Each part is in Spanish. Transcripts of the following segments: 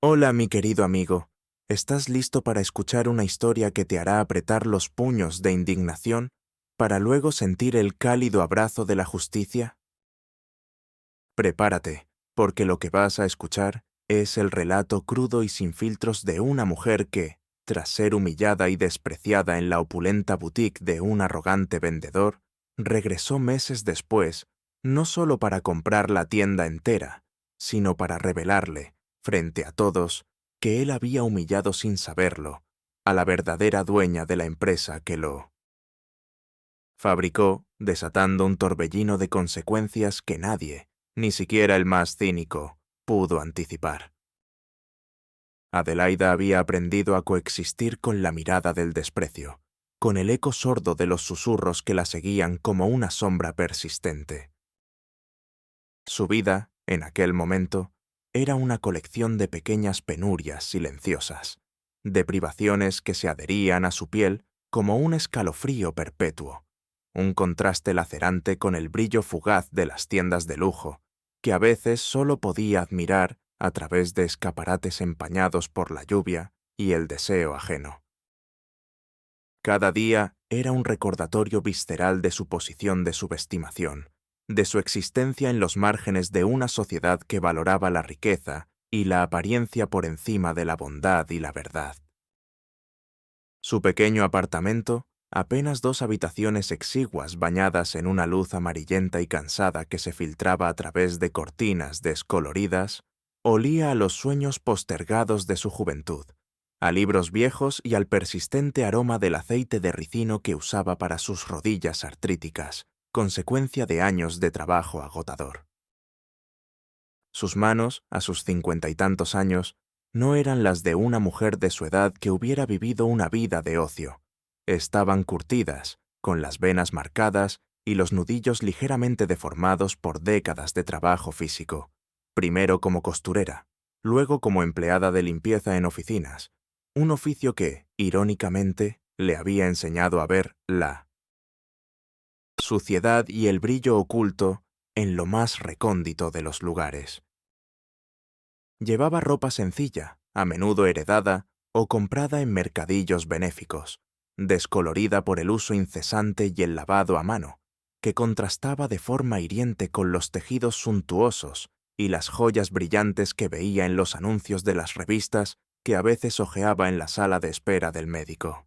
Hola, mi querido amigo. ¿Estás listo para escuchar una historia que te hará apretar los puños de indignación para luego sentir el cálido abrazo de la justicia? Prepárate, porque lo que vas a escuchar es el relato crudo y sin filtros de una mujer que, tras ser humillada y despreciada en la opulenta boutique de un arrogante vendedor, regresó meses después, no solo para comprar la tienda entera, sino para revelarle, frente a todos, que él había humillado sin saberlo a la verdadera dueña de la empresa que lo fabricó, desatando un torbellino de consecuencias que nadie, ni siquiera el más cínico, pudo anticipar. Adelaida había aprendido a coexistir con la mirada del desprecio, con el eco sordo de los susurros que la seguían como una sombra persistente. Su vida, en aquel momento, era una colección de pequeñas penurias silenciosas, de privaciones que se adherían a su piel como un escalofrío perpetuo, un contraste lacerante con el brillo fugaz de las tiendas de lujo, que a veces solo podía admirar a través de escaparates empañados por la lluvia y el deseo ajeno. Cada día era un recordatorio visceral de su posición de subestimación, de su existencia en los márgenes de una sociedad que valoraba la riqueza y la apariencia por encima de la bondad y la verdad. Su pequeño apartamento, apenas 2 habitaciones exiguas bañadas en una luz amarillenta y cansada que se filtraba a través de cortinas descoloridas, olía a los sueños postergados de su juventud, a libros viejos y al persistente aroma del aceite de ricino que usaba para sus rodillas artríticas, consecuencia de años de trabajo agotador. Sus manos, a sus 50 y tantos años, no eran las de una mujer de su edad que hubiera vivido una vida de ocio. Estaban curtidas, con las venas marcadas y los nudillos ligeramente deformados por décadas de trabajo físico, primero como costurera, luego como empleada de limpieza en oficinas, un oficio que, irónicamente, le había enseñado a ver la suciedad y el brillo oculto en lo más recóndito de los lugares. Llevaba ropa sencilla, a menudo heredada o comprada en mercadillos benéficos, descolorida por el uso incesante y el lavado a mano, que contrastaba de forma hiriente con los tejidos suntuosos y las joyas brillantes que veía en los anuncios de las revistas que a veces hojeaba en la sala de espera del médico.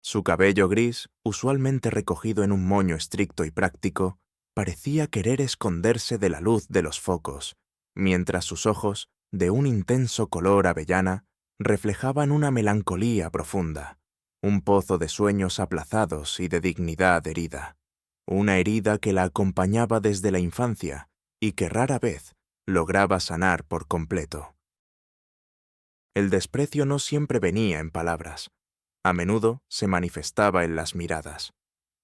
Su cabello gris, usualmente recogido en un moño estricto y práctico, parecía querer esconderse de la luz de los focos, mientras sus ojos, de un intenso color avellana, reflejaban una melancolía profunda, un pozo de sueños aplazados y de dignidad herida, una herida que la acompañaba desde la infancia y que rara vez lograba sanar por completo. El desprecio no siempre venía en palabras. A menudo se manifestaba en las miradas.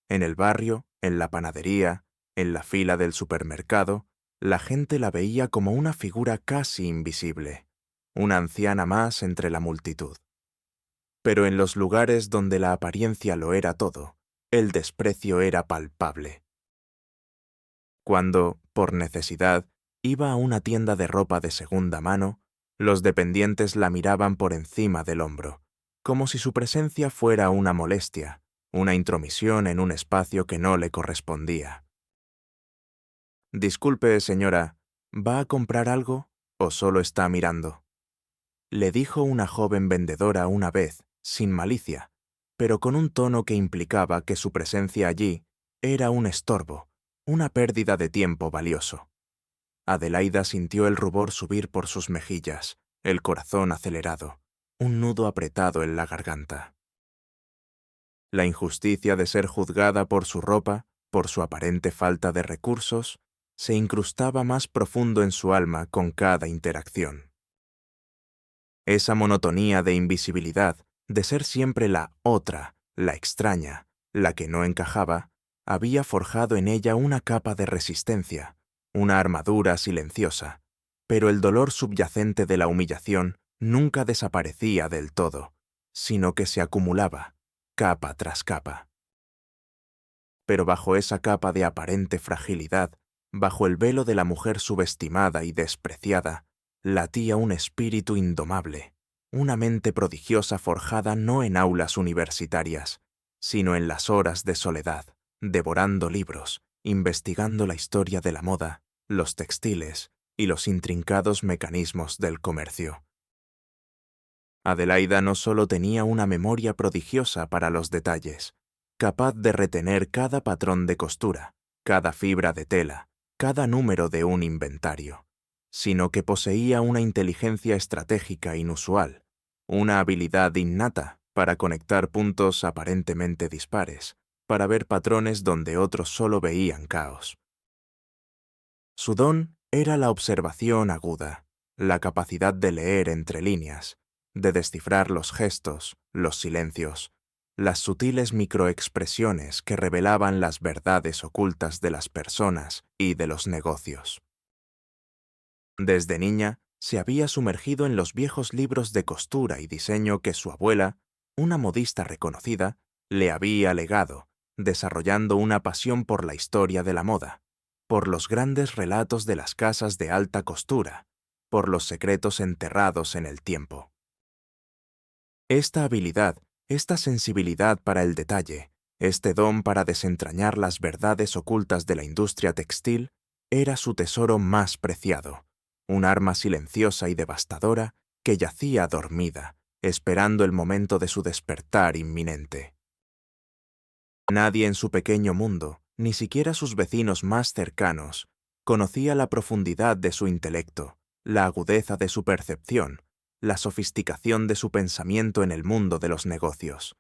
En el barrio, en la panadería, en la fila del supermercado, la gente la veía como una figura casi invisible, una anciana más entre la multitud. Pero en los lugares donde la apariencia lo era todo, el desprecio era palpable. Cuando, por necesidad, iba a una tienda de ropa de segunda mano, los dependientes la miraban por encima del hombro, como si su presencia fuera una molestia, una intromisión en un espacio que no le correspondía. «Disculpe, señora, ¿va a comprar algo o solo está mirando?», le dijo una joven vendedora una vez, sin malicia, pero con un tono que implicaba que su presencia allí era un estorbo, una pérdida de tiempo valioso. Adelaida sintió el rubor subir por sus mejillas, el corazón acelerado, un nudo apretado en la garganta. La injusticia de ser juzgada por su ropa, por su aparente falta de recursos, se incrustaba más profundo en su alma con cada interacción. Esa monotonía de invisibilidad, de ser siempre la otra, la extraña, la que no encajaba, había forjado en ella una capa de resistencia, una armadura silenciosa, pero el dolor subyacente de la humillación nunca desaparecía del todo, sino que se acumulaba, capa tras capa. Pero bajo esa capa de aparente fragilidad, bajo el velo de la mujer subestimada y despreciada, latía un espíritu indomable, una mente prodigiosa forjada no en aulas universitarias, sino en las horas de soledad, devorando libros, investigando la historia de la moda, los textiles y los intrincados mecanismos del comercio. Adelaida no solo tenía una memoria prodigiosa para los detalles, capaz de retener cada patrón de costura, cada fibra de tela, cada número de un inventario, sino que poseía una inteligencia estratégica inusual, una habilidad innata para conectar puntos aparentemente dispares, para ver patrones donde otros solo veían caos. Su don era la observación aguda, la capacidad de leer entre líneas, de descifrar los gestos, los silencios, las sutiles microexpresiones que revelaban las verdades ocultas de las personas y de los negocios. Desde niña, se había sumergido en los viejos libros de costura y diseño que su abuela, una modista reconocida, le había legado, desarrollando una pasión por la historia de la moda, por los grandes relatos de las casas de alta costura, por los secretos enterrados en el tiempo. Esta habilidad, esta sensibilidad para el detalle, este don para desentrañar las verdades ocultas de la industria textil, era su tesoro más preciado, un arma silenciosa y devastadora que yacía dormida, esperando el momento de su despertar inminente. Nadie en su pequeño mundo, ni siquiera sus vecinos más cercanos, conocía la profundidad de su intelecto, la agudeza de su percepción, la sofisticación de su pensamiento en el mundo de los negocios.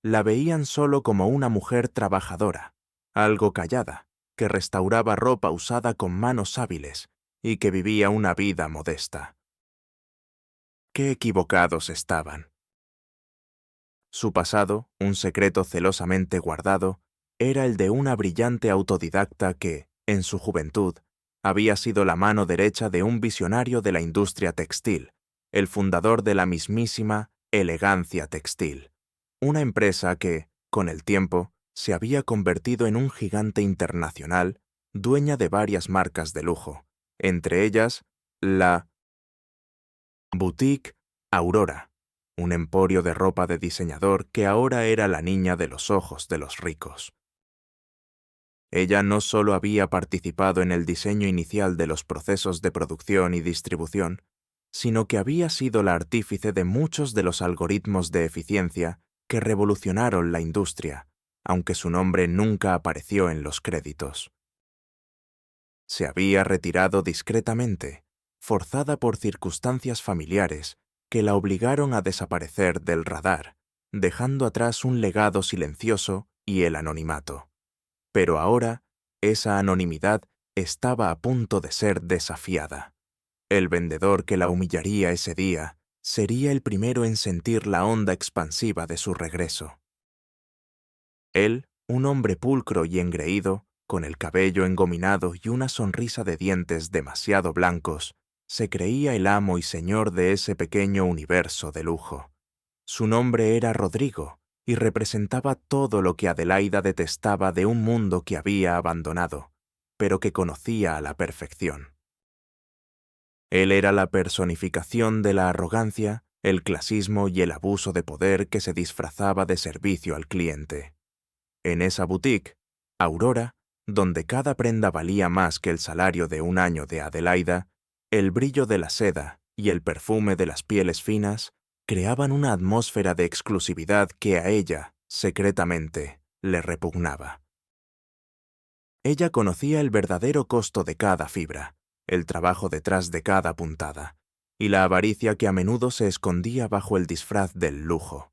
La veían solo como una mujer trabajadora, algo callada, que restauraba ropa usada con manos hábiles y que vivía una vida modesta. ¡Qué equivocados estaban! Su pasado, un secreto celosamente guardado, era el de una brillante autodidacta que, en su juventud, había sido la mano derecha de un visionario de la industria textil, el fundador de la mismísima Elegancia Textil, una empresa que, con el tiempo, se había convertido en un gigante internacional, dueña de varias marcas de lujo, entre ellas la Boutique Aurora, un emporio de ropa de diseñador que ahora era la niña de los ojos de los ricos. Ella no solo había participado en el diseño inicial de los procesos de producción y distribución, sino que había sido la artífice de muchos de los algoritmos de eficiencia que revolucionaron la industria, aunque su nombre nunca apareció en los créditos. Se había retirado discretamente, forzada por circunstancias familiares que la obligaron a desaparecer del radar, dejando atrás un legado silencioso y el anonimato. Pero ahora, esa anonimidad estaba a punto de ser desafiada. El vendedor que la humillaría ese día sería el primero en sentir la onda expansiva de su regreso. Él, un hombre pulcro y engreído, con el cabello engominado y una sonrisa de dientes demasiado blancos, se creía el amo y señor de ese pequeño universo de lujo. Su nombre era Rodrigo y representaba todo lo que Adelaida detestaba de un mundo que había abandonado, pero que conocía a la perfección. Él era la personificación de la arrogancia, el clasismo y el abuso de poder que se disfrazaba de servicio al cliente. En esa boutique, Aurora, donde cada prenda valía más que el salario de un año de Adelaida, el brillo de la seda y el perfume de las pieles finas creaban una atmósfera de exclusividad que a ella, secretamente, le repugnaba. Ella conocía el verdadero costo de cada fibra, el trabajo detrás de cada puntada, y la avaricia que a menudo se escondía bajo el disfraz del lujo.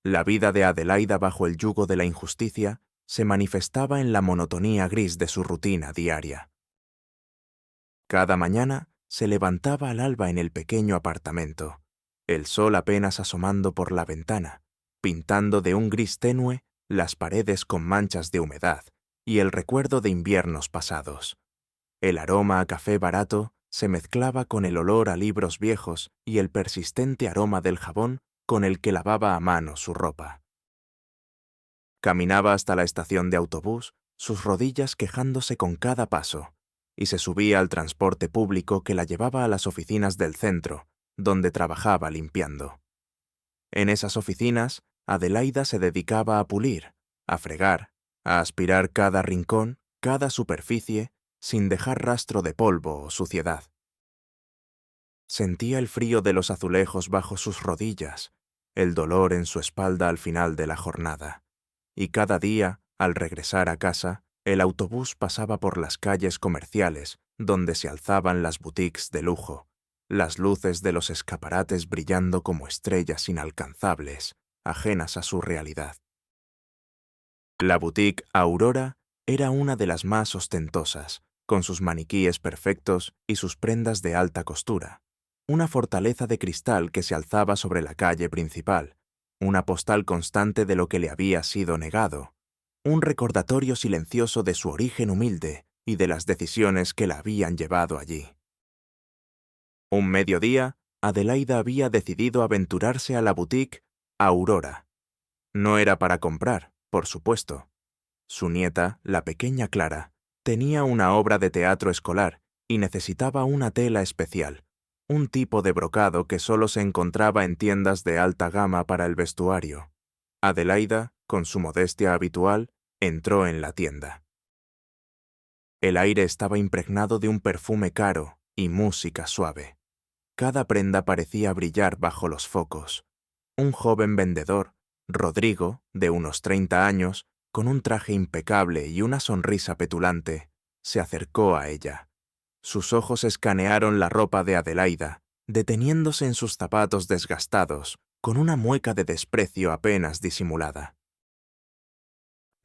La vida de Adelaida bajo el yugo de la injusticia se manifestaba en la monotonía gris de su rutina diaria. Cada mañana se levantaba al alba en el pequeño apartamento, el sol apenas asomando por la ventana, pintando de un gris tenue las paredes con manchas de humedad y el recuerdo de inviernos pasados. El aroma a café barato se mezclaba con el olor a libros viejos y el persistente aroma del jabón con el que lavaba a mano su ropa. Caminaba hasta la estación de autobús, sus rodillas quejándose con cada paso, y se subía al transporte público que la llevaba a las oficinas del centro, donde trabajaba limpiando. En esas oficinas, Adelaida se dedicaba a pulir, a fregar, a aspirar cada rincón, cada superficie, sin dejar rastro de polvo o suciedad. Sentía el frío de los azulejos bajo sus rodillas, el dolor en su espalda al final de la jornada, y cada día, al regresar a casa, el autobús pasaba por las calles comerciales donde se alzaban las boutiques de lujo, las luces de los escaparates brillando como estrellas inalcanzables, ajenas a su realidad. La boutique Aurora era una de las más ostentosas, con sus maniquíes perfectos y sus prendas de alta costura, una fortaleza de cristal que se alzaba sobre la calle principal, una postal constante de lo que le había sido negado, un recordatorio silencioso de su origen humilde y de las decisiones que la habían llevado allí. Un mediodía, Adelaida había decidido aventurarse a la boutique Aurora. No era para comprar, por supuesto. Su nieta, la pequeña Clara, tenía una obra de teatro escolar y necesitaba una tela especial, un tipo de brocado que solo se encontraba en tiendas de alta gama para el vestuario. Adelaida, con su modestia habitual, entró en la tienda. El aire estaba impregnado de un perfume caro y música suave. Cada prenda parecía brillar bajo los focos. Un joven vendedor, Rodrigo, de unos 30 años, con un traje impecable y una sonrisa petulante, se acercó a ella. Sus ojos escanearon la ropa de Adelaida, deteniéndose en sus zapatos desgastados, con una mueca de desprecio apenas disimulada.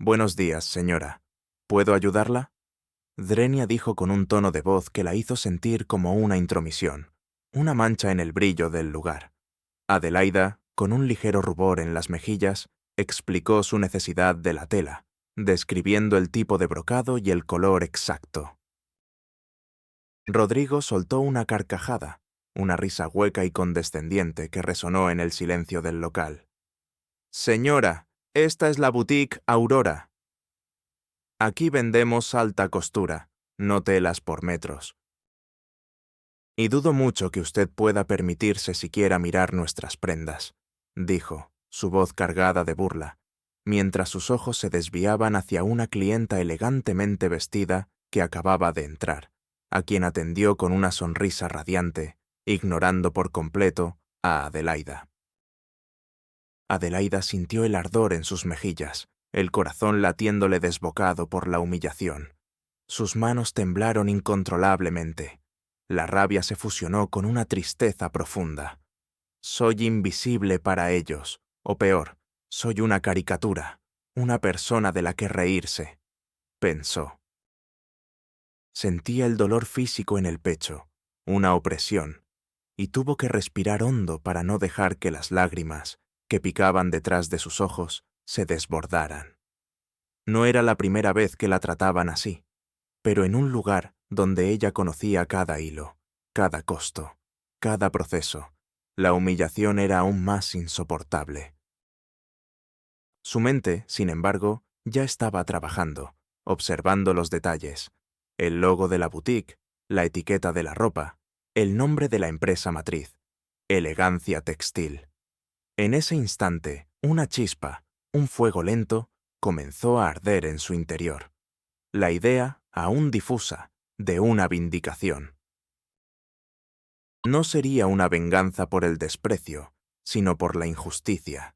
«Buenos días, señora. ¿Puedo ayudarla?», Drenia dijo con un tono de voz que la hizo sentir como una intromisión, una mancha en el brillo del lugar. Adelaida, con un ligero rubor en las mejillas, explicó su necesidad de la tela, describiendo el tipo de brocado y el color exacto. Rodrigo soltó una carcajada, una risa hueca y condescendiente que resonó en el silencio del local. «Señora, esta es la boutique Aurora. Aquí vendemos alta costura, no telas por metros. Y dudo mucho que usted pueda permitirse siquiera mirar nuestras prendas», dijo, su voz cargada de burla, mientras sus ojos se desviaban hacia una clienta elegantemente vestida que acababa de entrar, a quien atendió con una sonrisa radiante, ignorando por completo a Adelaida. Adelaida sintió el ardor en sus mejillas, el corazón latiéndole desbocado por la humillación. Sus manos temblaron incontrolablemente. La rabia se fusionó con una tristeza profunda. Soy invisible para ellos, o peor, soy una caricatura, una persona de la que reírse, pensó. Sentía el dolor físico en el pecho, una opresión, y tuvo que respirar hondo para no dejar que las lágrimas, que picaban detrás de sus ojos, se desbordaran. No era la primera vez que la trataban así, pero en un lugar donde ella conocía cada hilo, cada costo, cada proceso, la humillación era aún más insoportable. Su mente, sin embargo, ya estaba trabajando, observando los detalles, el logo de la boutique, la etiqueta de la ropa, el nombre de la empresa matriz, Elegancia Textil. En ese instante, una chispa, un fuego lento, comenzó a arder en su interior. La idea, aún difusa, de una vindicación. No sería una venganza por el desprecio, sino por la injusticia.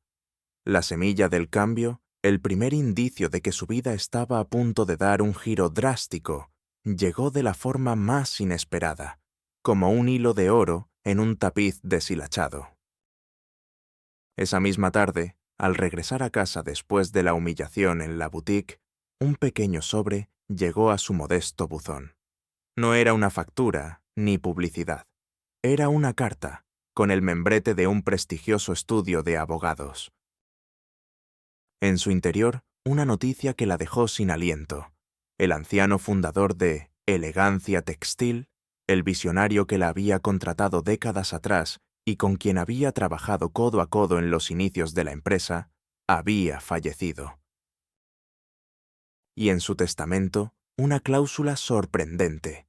La semilla del cambio, el primer indicio de que su vida estaba a punto de dar un giro drástico, llegó de la forma más inesperada, como un hilo de oro en un tapiz deshilachado. Esa misma tarde, al regresar a casa después de la humillación en la boutique, un pequeño sobre llegó a su modesto buzón. No era una factura ni publicidad. Era una carta, con el membrete de un prestigioso estudio de abogados. En su interior, una noticia que la dejó sin aliento. El anciano fundador de Elegancia Textil, el visionario que la había contratado décadas atrás y con quien había trabajado codo a codo en los inicios de la empresa, había fallecido. Y en su testamento, una cláusula sorprendente.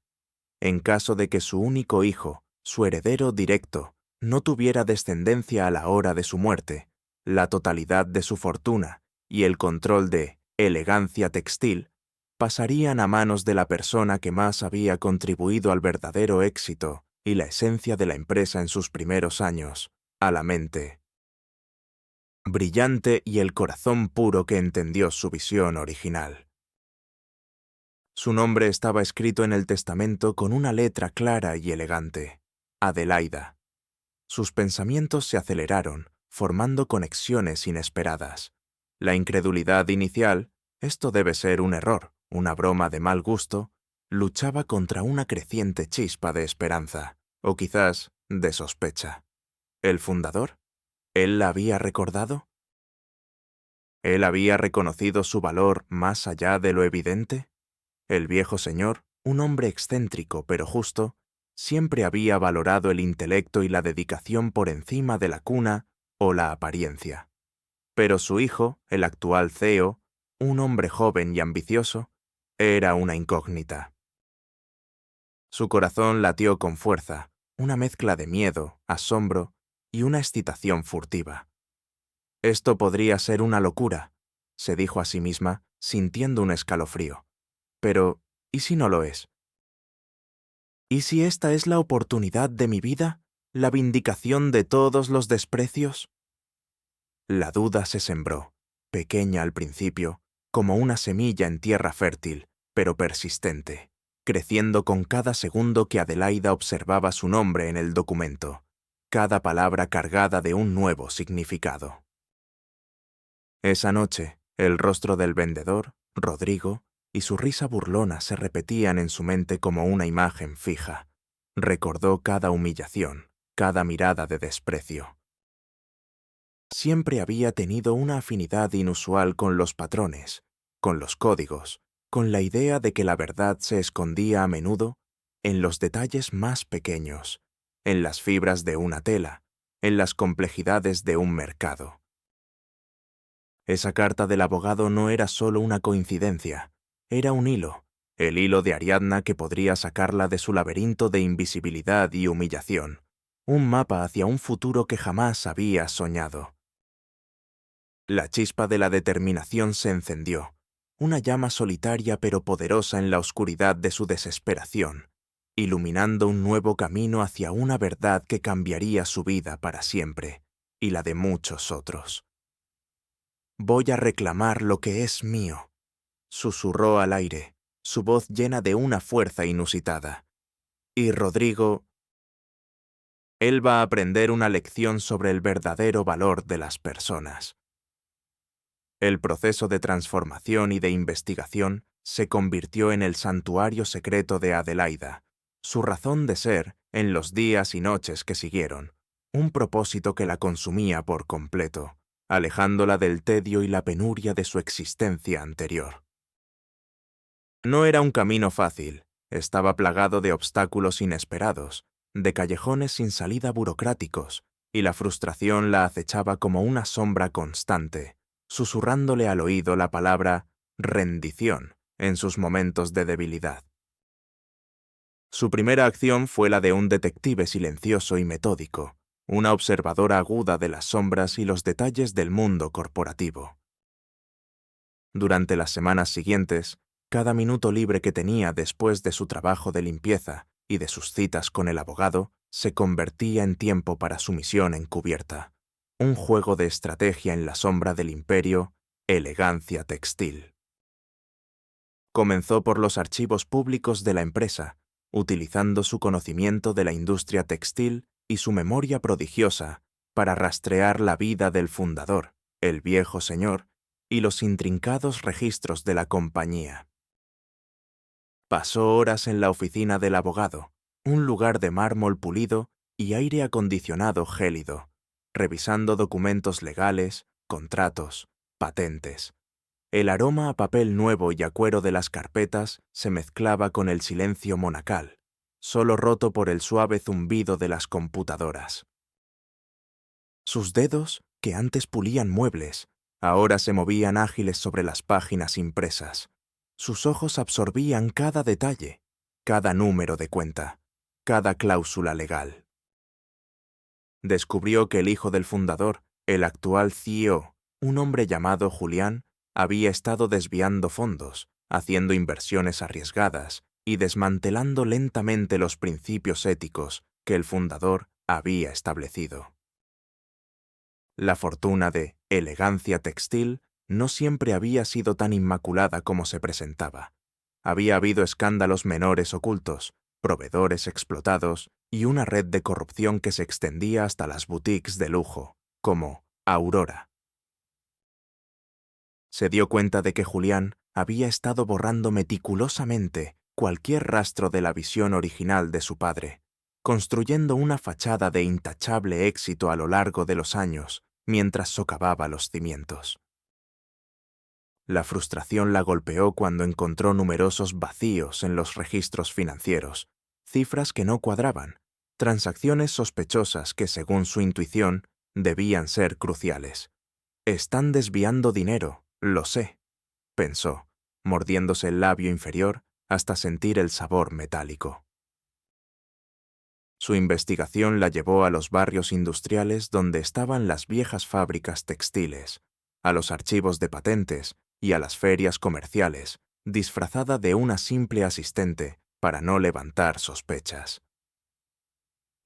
En caso de que su único hijo, su heredero directo, no tuviera descendencia a la hora de su muerte, la totalidad de su fortuna y el control de Elegancia Textil pasarían a manos de la persona que más había contribuido al verdadero éxito y la esencia de la empresa en sus primeros años, a la mente brillante y el corazón puro que entendió su visión original. Su nombre estaba escrito en el testamento con una letra clara y elegante: Adelaida. Sus pensamientos se aceleraron, formando conexiones inesperadas. La incredulidad inicial, esto debe ser un error, una broma de mal gusto, luchaba contra una creciente chispa de esperanza, o quizás de sospecha. ¿El fundador? ¿Él la había recordado? ¿Él había reconocido su valor más allá de lo evidente? El viejo señor, un hombre excéntrico pero justo, siempre había valorado el intelecto y la dedicación por encima de la cuna o la apariencia. Pero su hijo, el actual CEO, un hombre joven y ambicioso, era una incógnita. Su corazón latió con fuerza, una mezcla de miedo, asombro y una excitación furtiva. Esto podría ser una locura, se dijo a sí misma, sintiendo un escalofrío. Pero, ¿y si no lo es? ¿Y si esta es la oportunidad de mi vida? ¿La vindicación de todos los desprecios? La duda se sembró, pequeña al principio, como una semilla en tierra fértil, pero persistente, creciendo con cada segundo que Adelaida observaba su nombre en el documento, cada palabra cargada de un nuevo significado. Esa noche, el rostro del vendedor, Rodrigo, y su risa burlona se repetían en su mente como una imagen fija. Recordó cada humillación, cada mirada de desprecio. Siempre había tenido una afinidad inusual con los patrones, con los códigos, con la idea de que la verdad se escondía a menudo en los detalles más pequeños, en las fibras de una tela, en las complejidades de un mercado. Esa carta del abogado no era solo una coincidencia, era un hilo, el hilo de Ariadna que podría sacarla de su laberinto de invisibilidad y humillación, un mapa hacia un futuro que jamás había soñado. La chispa de la determinación se encendió, una llama solitaria pero poderosa en la oscuridad de su desesperación, iluminando un nuevo camino hacia una verdad que cambiaría su vida para siempre, y la de muchos otros. «Voy a reclamar lo que es mío», susurró al aire, su voz llena de una fuerza inusitada. Y Rodrigo, él va a aprender una lección sobre el verdadero valor de las personas. El proceso de transformación y de investigación se convirtió en el santuario secreto de Adelaida, su razón de ser en los días y noches que siguieron, un propósito que la consumía por completo, alejándola del tedio y la penuria de su existencia anterior. No era un camino fácil, estaba plagado de obstáculos inesperados, de callejones sin salida burocráticos, y la frustración la acechaba como una sombra constante, susurrándole al oído la palabra rendición en sus momentos de debilidad. Su primera acción fue la de un detective silencioso y metódico, una observadora aguda de las sombras y los detalles del mundo corporativo. Durante las semanas siguientes, cada minuto libre que tenía después de su trabajo de limpieza y de sus citas con el abogado se convertía en tiempo para su misión encubierta, un juego de estrategia en la sombra del imperio Elegancia Textil. Comenzó por los archivos públicos de la empresa, utilizando su conocimiento de la industria textil y su memoria prodigiosa para rastrear la vida del fundador, el viejo señor, y los intrincados registros de la compañía. Pasó horas en la oficina del abogado, un lugar de mármol pulido y aire acondicionado gélido, revisando documentos legales, contratos, patentes. El aroma a papel nuevo y a cuero de las carpetas se mezclaba con el silencio monacal, solo roto por el suave zumbido de las computadoras. Sus dedos, que antes pulían muebles, ahora se movían ágiles sobre las páginas impresas. Sus ojos absorbían cada detalle, cada número de cuenta, cada cláusula legal. Descubrió que el hijo del fundador, el actual CEO, un hombre llamado Julián, había estado desviando fondos, haciendo inversiones arriesgadas y desmantelando lentamente los principios éticos que el fundador había establecido. La fortuna de Elegancia Textil no siempre había sido tan inmaculada como se presentaba. Había habido escándalos menores ocultos, proveedores explotados y una red de corrupción que se extendía hasta las boutiques de lujo, como Aurora. Se dio cuenta de que Julián había estado borrando meticulosamente cualquier rastro de la visión original de su padre, construyendo una fachada de intachable éxito a lo largo de los años mientras socavaba los cimientos. La frustración la golpeó cuando encontró numerosos vacíos en los registros financieros, cifras que no cuadraban, transacciones sospechosas que, según su intuición, debían ser cruciales. «Están desviando dinero, lo sé», pensó, mordiéndose el labio inferior hasta sentir el sabor metálico. Su investigación la llevó a los barrios industriales donde estaban las viejas fábricas textiles, a los archivos de patentes y a las ferias comerciales, disfrazada de una simple asistente para no levantar sospechas.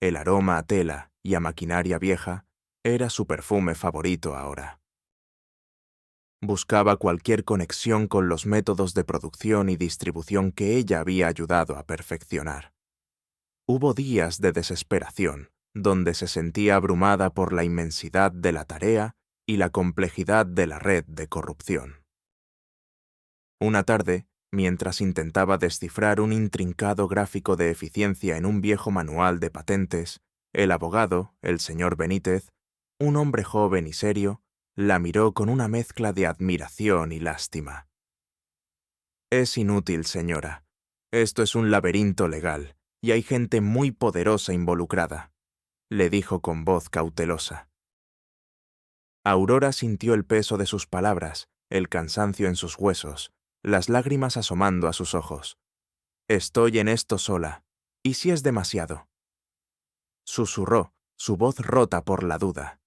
El aroma a tela y a maquinaria vieja era su perfume favorito ahora. Buscaba cualquier conexión con los métodos de producción y distribución que ella había ayudado a perfeccionar. Hubo días de desesperación, donde se sentía abrumada por la inmensidad de la tarea y la complejidad de la red de corrupción. Una tarde, mientras intentaba descifrar un intrincado gráfico de eficiencia en un viejo manual de patentes, el abogado, el señor Benítez, un hombre joven y serio, la miró con una mezcla de admiración y lástima. «Es inútil, señora. Esto es un laberinto legal, y hay gente muy poderosa involucrada», le dijo con voz cautelosa. Aurora sintió el peso de sus palabras, el cansancio en sus huesos, las lágrimas asomando a sus ojos. «Estoy en esto sola. ¿Y si es demasiado?», susurró, su voz rota por la duda.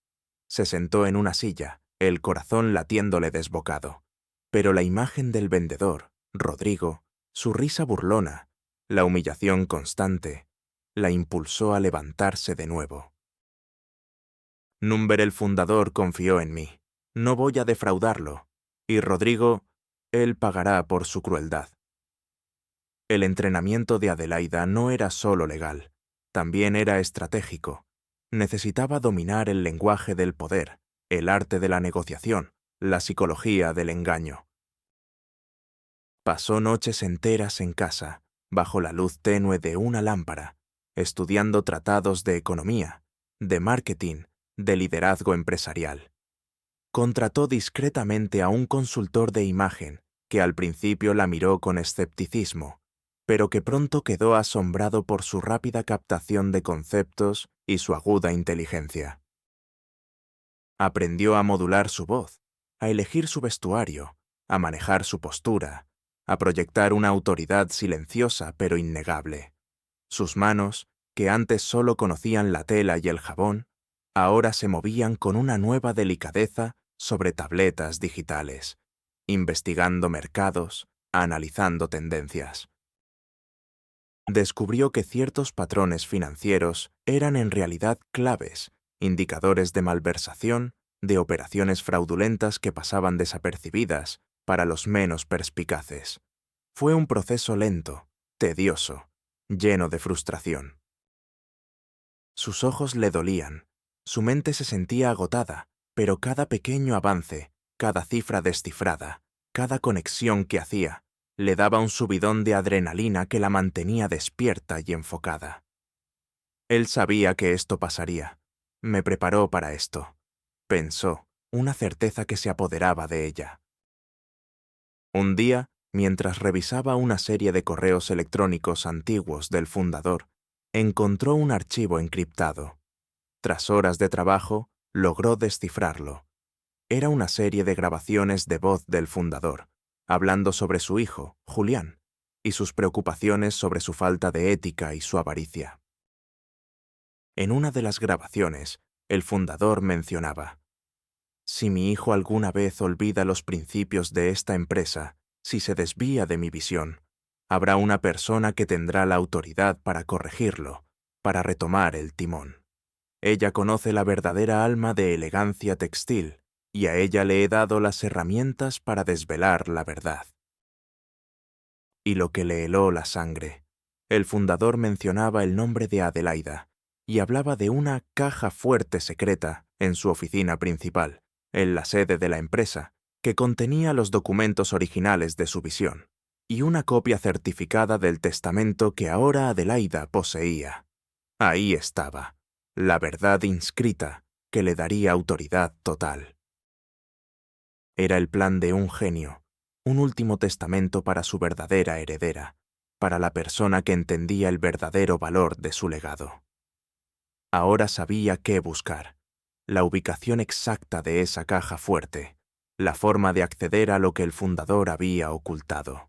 Se sentó en una silla, el corazón latiéndole desbocado. Pero la imagen del vendedor, Rodrigo, su risa burlona, la humillación constante, la impulsó a levantarse de nuevo. «Number, el fundador, confió en mí. No voy a defraudarlo. Y Rodrigo, él pagará por su crueldad». El entrenamiento de Adelaida no era solo legal, también era estratégico. Necesitaba dominar el lenguaje del poder, el arte de la negociación, la psicología del engaño. Pasó noches enteras en casa, bajo la luz tenue de una lámpara, estudiando tratados de economía, de marketing, de liderazgo empresarial. Contrató discretamente a un consultor de imagen que al principio la miró con escepticismo, pero que pronto quedó asombrado por su rápida captación de conceptos y su aguda inteligencia. Aprendió a modular su voz, a elegir su vestuario, a manejar su postura, a proyectar una autoridad silenciosa pero innegable. Sus manos, que antes solo conocían la tela y el jabón, ahora se movían con una nueva delicadeza sobre tabletas digitales, investigando mercados, analizando tendencias. Descubrió que ciertos patrones financieros eran en realidad claves, indicadores de malversación, de operaciones fraudulentas que pasaban desapercibidas para los menos perspicaces. Fue un proceso lento, tedioso, lleno de frustración. Sus ojos le dolían, su mente se sentía agotada, pero cada pequeño avance, cada cifra descifrada, cada conexión que hacía, le daba un subidón de adrenalina que la mantenía despierta y enfocada. Él sabía que esto pasaría. Me preparó para esto, pensó, una certeza que se apoderaba de ella. Un día, mientras revisaba una serie de correos electrónicos antiguos del fundador, encontró un archivo encriptado. Tras horas de trabajo, logró descifrarlo. Era una serie de grabaciones de voz del fundador, hablando sobre su hijo, Julián, y sus preocupaciones sobre su falta de ética y su avaricia. En una de las grabaciones, el fundador mencionaba: «Si mi hijo alguna vez olvida los principios de esta empresa, si se desvía de mi visión, habrá una persona que tendrá la autoridad para corregirlo, para retomar el timón. Ella conoce la verdadera alma de Elegancia Textil, y a ella le he dado las herramientas para desvelar la verdad». Y lo que le heló la sangre, el fundador mencionaba el nombre de Adelaida y hablaba de una caja fuerte secreta en su oficina principal, en la sede de la empresa, que contenía los documentos originales de su visión y una copia certificada del testamento que ahora Adelaida poseía. Ahí estaba, la verdad inscrita que le daría autoridad total. Era el plan de un genio, un último testamento para su verdadera heredera, para la persona que entendía el verdadero valor de su legado. Ahora sabía qué buscar, la ubicación exacta de esa caja fuerte, la forma de acceder a lo que el fundador había ocultado.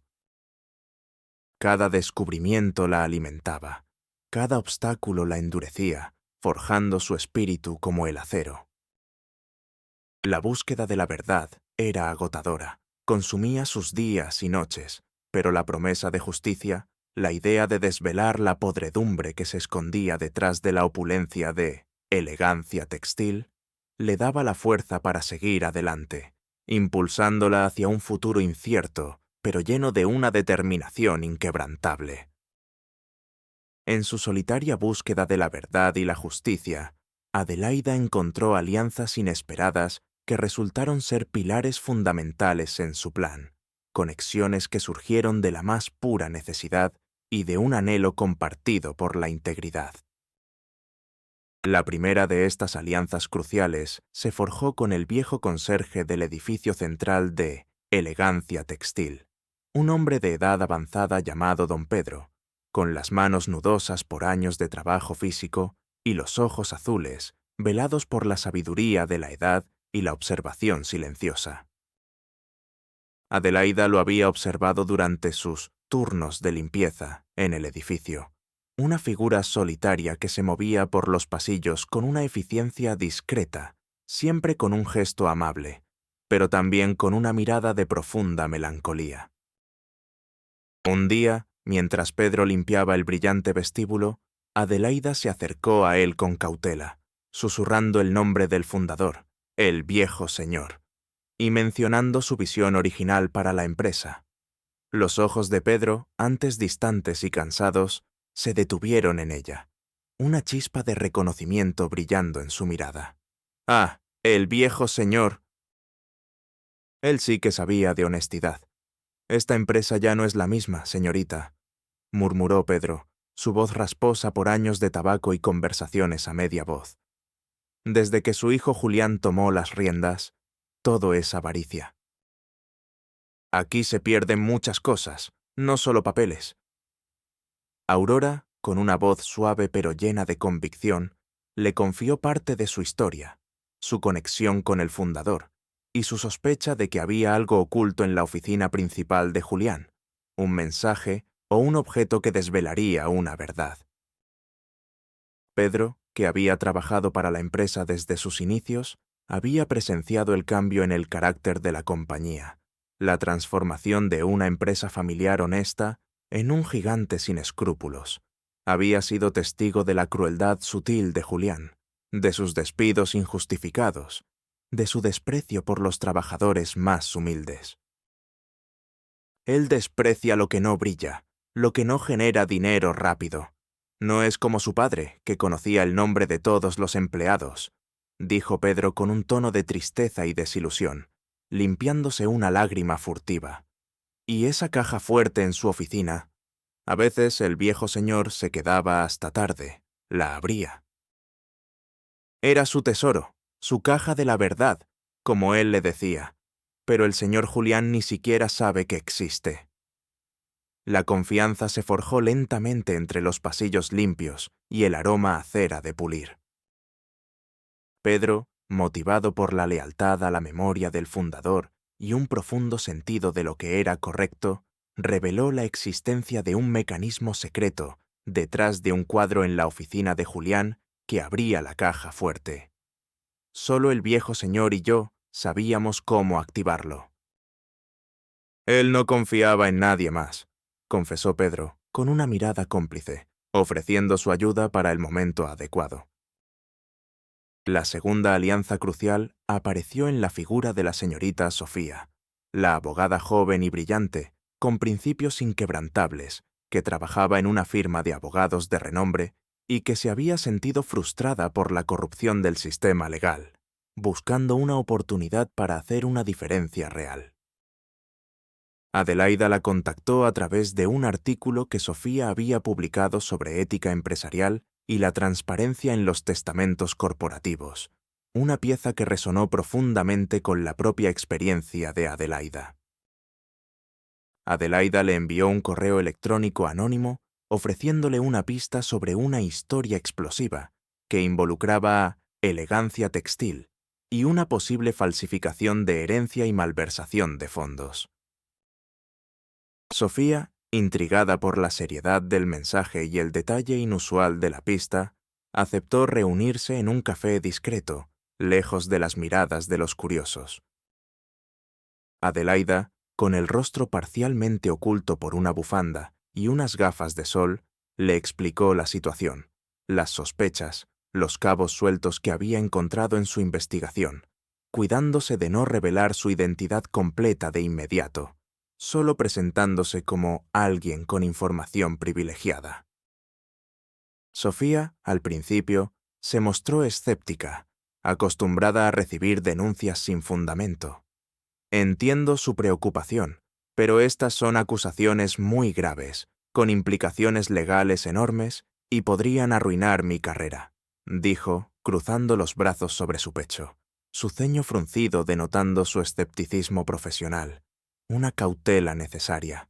Cada descubrimiento la alimentaba, cada obstáculo la endurecía, forjando su espíritu como el acero. La búsqueda de la verdad era agotadora, consumía sus días y noches, pero la promesa de justicia, la idea de desvelar la podredumbre que se escondía detrás de la opulencia de Elegancia Textil, le daba la fuerza para seguir adelante, impulsándola hacia un futuro incierto, pero lleno de una determinación inquebrantable. En su solitaria búsqueda de la verdad y la justicia, Adelaida encontró alianzas inesperadas que resultaron ser pilares fundamentales en su plan, conexiones que surgieron de la más pura necesidad y de un anhelo compartido por la integridad. La primera de estas alianzas cruciales se forjó con el viejo conserje del edificio central de Elegancia Textil, un hombre de edad avanzada llamado don Pedro, con las manos nudosas por años de trabajo físico y los ojos azules, velados por la sabiduría de la edad y la observación silenciosa. Adelaida lo había observado durante sus turnos de limpieza en el edificio, una figura solitaria que se movía por los pasillos con una eficiencia discreta, siempre con un gesto amable, pero también con una mirada de profunda melancolía. Un día, mientras Pedro limpiaba el brillante vestíbulo, Adelaida se acercó a él con cautela, susurrando el nombre del fundador, el viejo señor, y mencionando su visión original para la empresa. Los ojos de Pedro, antes distantes y cansados, se detuvieron en ella, una chispa de reconocimiento brillando en su mirada. «Ah, el viejo señor». Él sí que sabía de honestidad. «Esta empresa ya no es la misma, señorita», murmuró Pedro, su voz rasposa por años de tabaco y conversaciones a media voz. «Desde que su hijo Julián tomó las riendas, todo es avaricia. Aquí se pierden muchas cosas, no solo papeles». Aurora, con una voz suave pero llena de convicción, le confió parte de su historia, su conexión con el fundador, y su sospecha de que había algo oculto en la oficina principal de Julián, un mensaje o un objeto que desvelaría una verdad. Pedro, que había trabajado para la empresa desde sus inicios, había presenciado el cambio en el carácter de la compañía, la transformación de una empresa familiar honesta en un gigante sin escrúpulos. Había sido testigo de la crueldad sutil de Julián, de sus despidos injustificados, de su desprecio por los trabajadores más humildes. Él desprecia lo que no brilla, lo que no genera dinero rápido. No es como su padre, que conocía el nombre de todos los empleados, dijo Pedro con un tono de tristeza y desilusión, limpiándose una lágrima furtiva. Y esa caja fuerte en su oficina, a veces el viejo señor se quedaba hasta tarde, la abría. Era su tesoro, su caja de la verdad, como él le decía, pero el señor Julián ni siquiera sabe que existe. La confianza se forjó lentamente entre los pasillos limpios y el aroma a cera de pulir. Pedro, motivado por la lealtad a la memoria del fundador y un profundo sentido de lo que era correcto, reveló la existencia de un mecanismo secreto detrás de un cuadro en la oficina de Julián que abría la caja fuerte. Solo el viejo señor y yo sabíamos cómo activarlo. Él no confiaba en nadie más, confesó Pedro, con una mirada cómplice, ofreciendo su ayuda para el momento adecuado. La segunda alianza crucial apareció en la figura de la señorita Sofía, la abogada joven y brillante, con principios inquebrantables, que trabajaba en una firma de abogados de renombre y que se había sentido frustrada por la corrupción del sistema legal, buscando una oportunidad para hacer una diferencia real. Adelaida la contactó a través de un artículo que Sofía había publicado sobre ética empresarial y la transparencia en los testamentos corporativos, una pieza que resonó profundamente con la propia experiencia de Adelaida. Adelaida le envió un correo electrónico anónimo ofreciéndole una pista sobre una historia explosiva que involucraba a Elegancia Textil y una posible falsificación de herencia y malversación de fondos. Sofía, intrigada por la seriedad del mensaje y el detalle inusual de la pista, aceptó reunirse en un café discreto, lejos de las miradas de los curiosos. Adelaida, con el rostro parcialmente oculto por una bufanda y unas gafas de sol, le explicó la situación, las sospechas, los cabos sueltos que había encontrado en su investigación, cuidándose de no revelar su identidad completa de inmediato, solo presentándose como alguien con información privilegiada. Sofía, al principio, se mostró escéptica, acostumbrada a recibir denuncias sin fundamento. Entiendo su preocupación, pero estas son acusaciones muy graves, con implicaciones legales enormes y podrían arruinar mi carrera, dijo, cruzando los brazos sobre su pecho, su ceño fruncido denotando su escepticismo profesional, una cautela necesaria.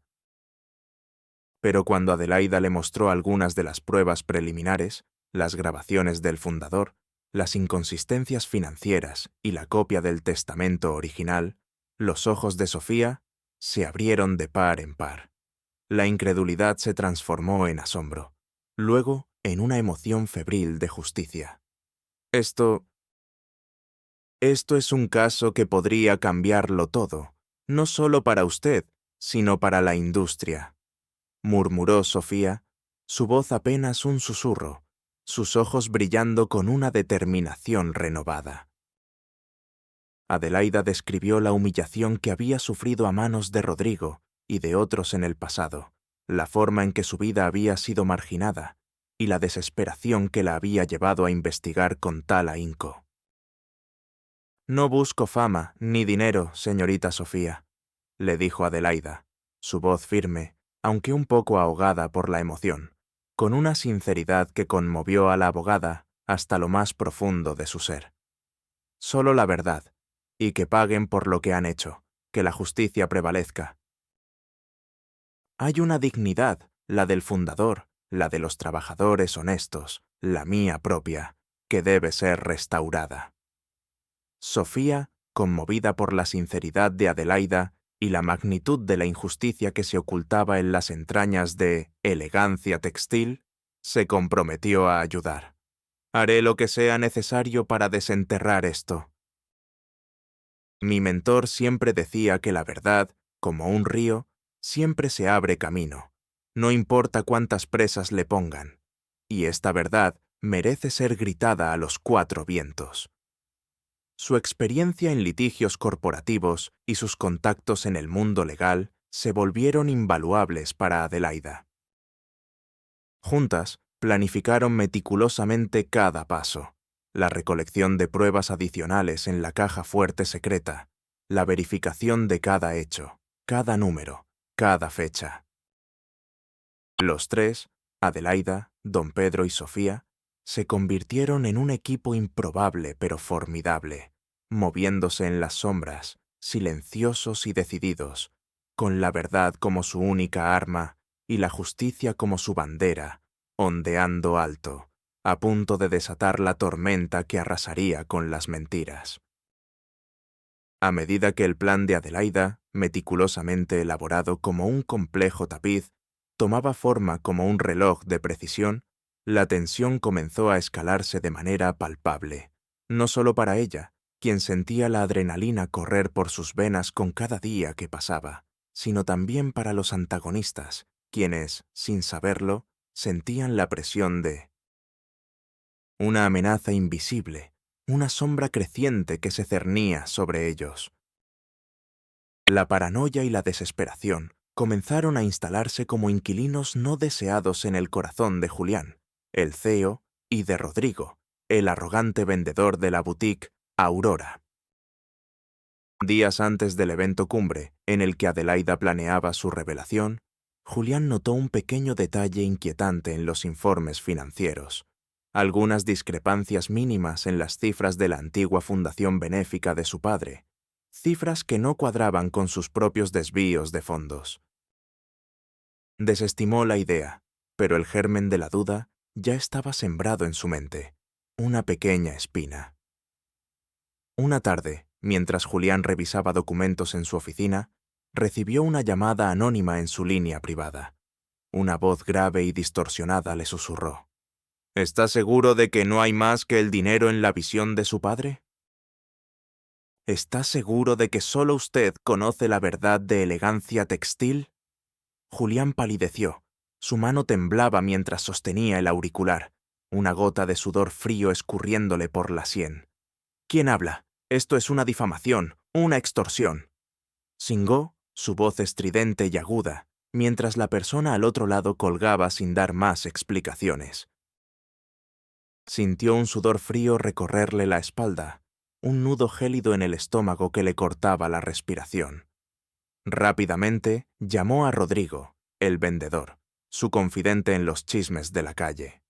Pero cuando Adelaida le mostró algunas de las pruebas preliminares, las grabaciones del fundador, las inconsistencias financieras y la copia del testamento original, los ojos de Sofía se abrieron de par en par. La incredulidad se transformó en asombro, luego en una emoción febril de justicia. Esto es un caso que podría cambiarlo todo, no solo para usted, sino para la industria, murmuró Sofía, su voz apenas un susurro, sus ojos brillando con una determinación renovada. Adelaida describió la humillación que había sufrido a manos de Rodrigo y de otros en el pasado, la forma en que su vida había sido marginada y la desesperación que la había llevado a investigar con tal ahínco. «No busco fama ni dinero, señorita Sofía», le dijo Adelaida, su voz firme, aunque un poco ahogada por la emoción, con una sinceridad que conmovió a la abogada hasta lo más profundo de su ser. «Solo la verdad, y que paguen por lo que han hecho, que la justicia prevalezca. Hay una dignidad, la del fundador, la de los trabajadores honestos, la mía propia, que debe ser restaurada». Sofía, conmovida por la sinceridad de Adelaida y la magnitud de la injusticia que se ocultaba en las entrañas de Elegancia Textil, se comprometió a ayudar. «Haré lo que sea necesario para desenterrar esto. Mi mentor siempre decía que la verdad, como un río, siempre se abre camino, no importa cuántas presas le pongan, y esta verdad merece ser gritada a los cuatro vientos». Su experiencia en litigios corporativos y sus contactos en el mundo legal se volvieron invaluables para Adelaida. Juntas, planificaron meticulosamente cada paso, la recolección de pruebas adicionales en la caja fuerte secreta, la verificación de cada hecho, cada número, cada fecha. Los tres, Adelaida, don Pedro y Sofía, se convirtieron en un equipo improbable pero formidable, moviéndose en las sombras, silenciosos y decididos, con la verdad como su única arma y la justicia como su bandera, ondeando alto, a punto de desatar la tormenta que arrasaría con las mentiras. A medida que el plan de Adelaida, meticulosamente elaborado como un complejo tapiz, tomaba forma como un reloj de precisión, la tensión comenzó a escalarse de manera palpable, no solo para ella, quien sentía la adrenalina correr por sus venas con cada día que pasaba, sino también para los antagonistas, quienes, sin saberlo, sentían la presión de una amenaza invisible, una sombra creciente que se cernía sobre ellos. La paranoia y la desesperación comenzaron a instalarse como inquilinos no deseados en el corazón de Julián, el CEO, y de Rodrigo, el arrogante vendedor de la boutique Aurora. Días antes del evento cumbre, en el que Adelaida planeaba su revelación, Julián notó un pequeño detalle inquietante en los informes financieros, algunas discrepancias mínimas en las cifras de la antigua fundación benéfica de su padre, cifras que no cuadraban con sus propios desvíos de fondos. Desestimó la idea, pero el germen de la duda ya estaba sembrado en su mente, una pequeña espina. Una tarde, mientras Julián revisaba documentos en su oficina, recibió una llamada anónima en su línea privada. Una voz grave y distorsionada le susurró: ¿Está seguro de que no hay más que el dinero en la visión de su padre? ¿Está seguro de que solo usted conoce la verdad de Elegancia Textil? Julián palideció. Su mano temblaba mientras sostenía el auricular, una gota de sudor frío escurriéndole por la sien. ¿Quién habla? Esto es una difamación, una extorsión. Singó, su voz estridente y aguda, mientras la persona al otro lado colgaba sin dar más explicaciones. Sintió un sudor frío recorrerle la espalda, un nudo gélido en el estómago que le cortaba la respiración. Rápidamente llamó a Rodrigo, el vendedor, su confidente en los chismes de la calle.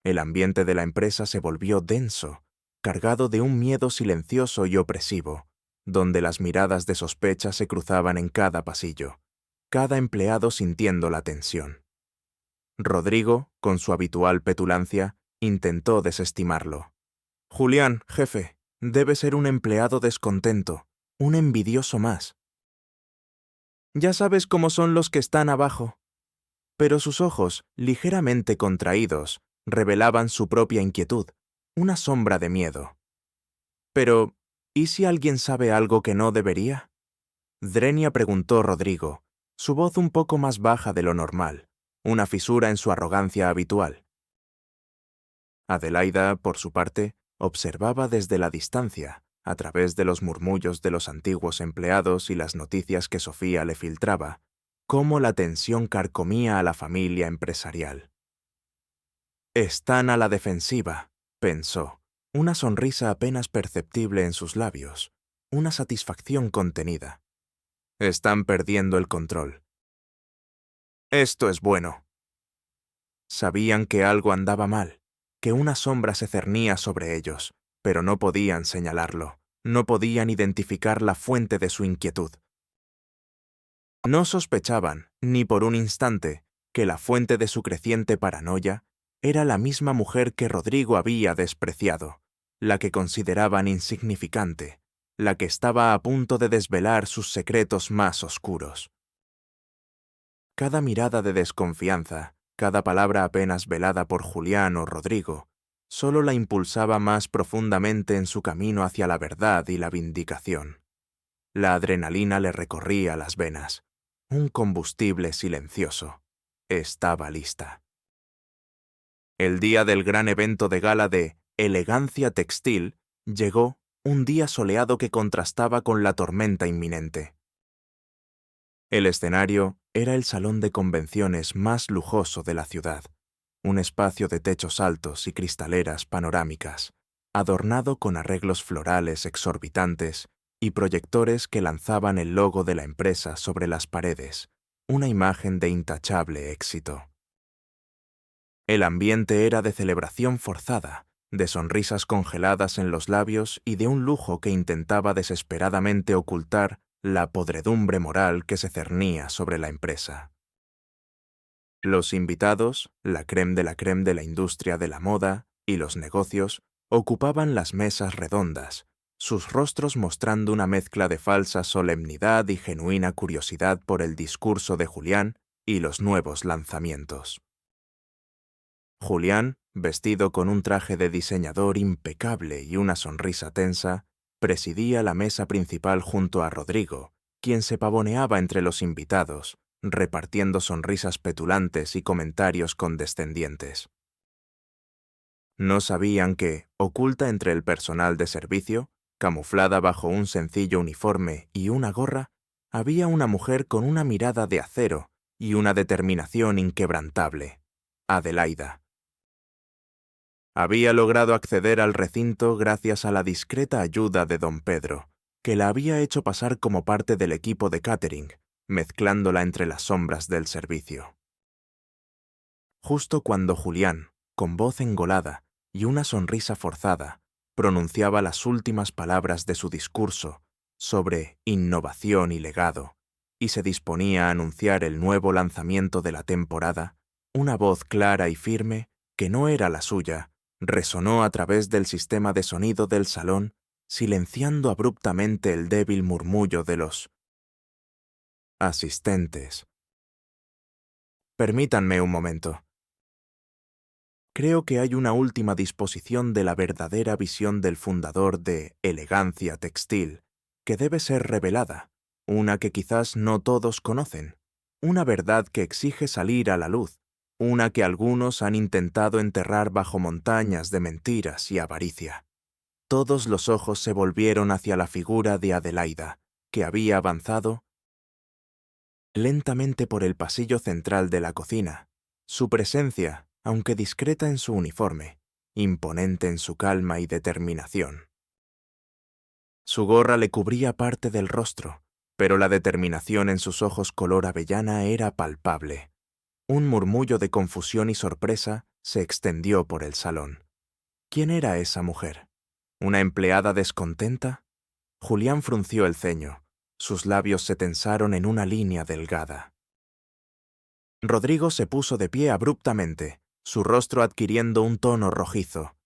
El ambiente de la empresa se volvió denso, cargado de un miedo silencioso y opresivo, donde las miradas de sospecha se cruzaban en cada pasillo, cada empleado sintiendo la tensión. Rodrigo, con su habitual petulancia, intentó desestimarlo. Julián, jefe, debe ser un empleado descontento, un envidioso más. Ya sabes cómo son los que están abajo. Pero sus ojos, ligeramente contraídos, revelaban su propia inquietud, una sombra de miedo. Pero, ¿y si alguien sabe algo que no debería? Drenia preguntó Rodrigo, su voz un poco más baja de lo normal, una fisura en su arrogancia habitual. Adelaida, por su parte, observaba desde la distancia, a través de los murmullos de los antiguos empleados y las noticias que Sofía le filtraba, cómo la tensión carcomía a la familia empresarial. Están a la defensiva, pensó, una sonrisa apenas perceptible en sus labios, una satisfacción contenida. Están perdiendo el control. Esto es bueno. Sabían que algo andaba mal, que una sombra se cernía sobre ellos, pero no podían señalarlo, no podían identificar la fuente de su inquietud. No sospechaban, ni por un instante, que la fuente de su creciente paranoia era la misma mujer que Rodrigo había despreciado, la que consideraban insignificante, la que estaba a punto de desvelar sus secretos más oscuros. Cada mirada de desconfianza, cada palabra apenas velada por Julián o Rodrigo, solo la impulsaba más profundamente en su camino hacia la verdad y la vindicación. La adrenalina le recorría las venas, un combustible silencioso. Estaba lista. El día del gran evento de gala de Elegancia Textil llegó, un día soleado que contrastaba con la tormenta inminente. El escenario era el salón de convenciones más lujoso de la ciudad, un espacio de techos altos y cristaleras panorámicas, adornado con arreglos florales exorbitantes y proyectores que lanzaban el logo de la empresa sobre las paredes, una imagen de intachable éxito. El ambiente era de celebración forzada, de sonrisas congeladas en los labios y de un lujo que intentaba desesperadamente ocultar la podredumbre moral que se cernía sobre la empresa. Los invitados, la crème de la industria de la moda y los negocios, ocupaban las mesas redondas, sus rostros mostrando una mezcla de falsa solemnidad y genuina curiosidad por el discurso de Julián y los nuevos lanzamientos. Julián, vestido con un traje de diseñador impecable y una sonrisa tensa, presidía la mesa principal junto a Rodrigo, quien se pavoneaba entre los invitados, repartiendo sonrisas petulantes y comentarios condescendientes. No sabían que, oculta entre el personal de servicio, camuflada bajo un sencillo uniforme y una gorra, había una mujer con una mirada de acero y una determinación inquebrantable: Adelaida. Había logrado acceder al recinto gracias a la discreta ayuda de don Pedro, que la había hecho pasar como parte del equipo de catering, mezclándola entre las sombras del servicio. Justo cuando Julián, con voz engolada y una sonrisa forzada, pronunciaba las últimas palabras de su discurso sobre innovación y legado, y se disponía a anunciar el nuevo lanzamiento de la temporada, una voz clara y firme, que no era la suya, resonó a través del sistema de sonido del salón, silenciando abruptamente el débil murmullo de los asistentes. Permítanme un momento. Creo que hay una última disposición de la verdadera visión del fundador de Elegancia Textil, que debe ser revelada, una que quizás no todos conocen, una verdad que exige salir a la luz, una que algunos han intentado enterrar bajo montañas de mentiras y avaricia. Todos los ojos se volvieron hacia la figura de Adelaida, que había avanzado lentamente por el pasillo central de la cocina. Su presencia, aunque discreta en su uniforme, imponente en su calma y determinación. Su gorra le cubría parte del rostro, pero la determinación en sus ojos color avellana era palpable. Un murmullo de confusión y sorpresa se extendió por el salón. ¿Quién era esa mujer? ¿Una empleada descontenta? Julián frunció el ceño. Sus labios se tensaron en una línea delgada. Rodrigo se puso de pie abruptamente, su rostro adquiriendo un tono rojizo.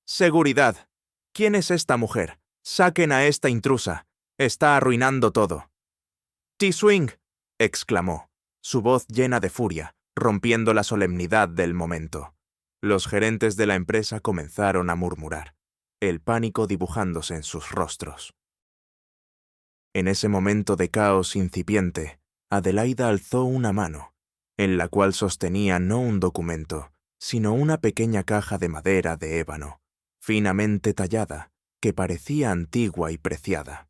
«¡Seguridad! ¿Quién es esta mujer? ¡Saquen a esta intrusa! Está arruinando todo». «T-Swing», exclamó, su voz llena de furia, rompiendo la solemnidad del momento. Los gerentes de la empresa comenzaron a murmurar, el pánico dibujándose en sus rostros. En ese momento de caos incipiente, Adelaida alzó una mano, en la cual sostenía no un documento, sino una pequeña caja de madera de ébano, finamente tallada, que parecía antigua y preciada.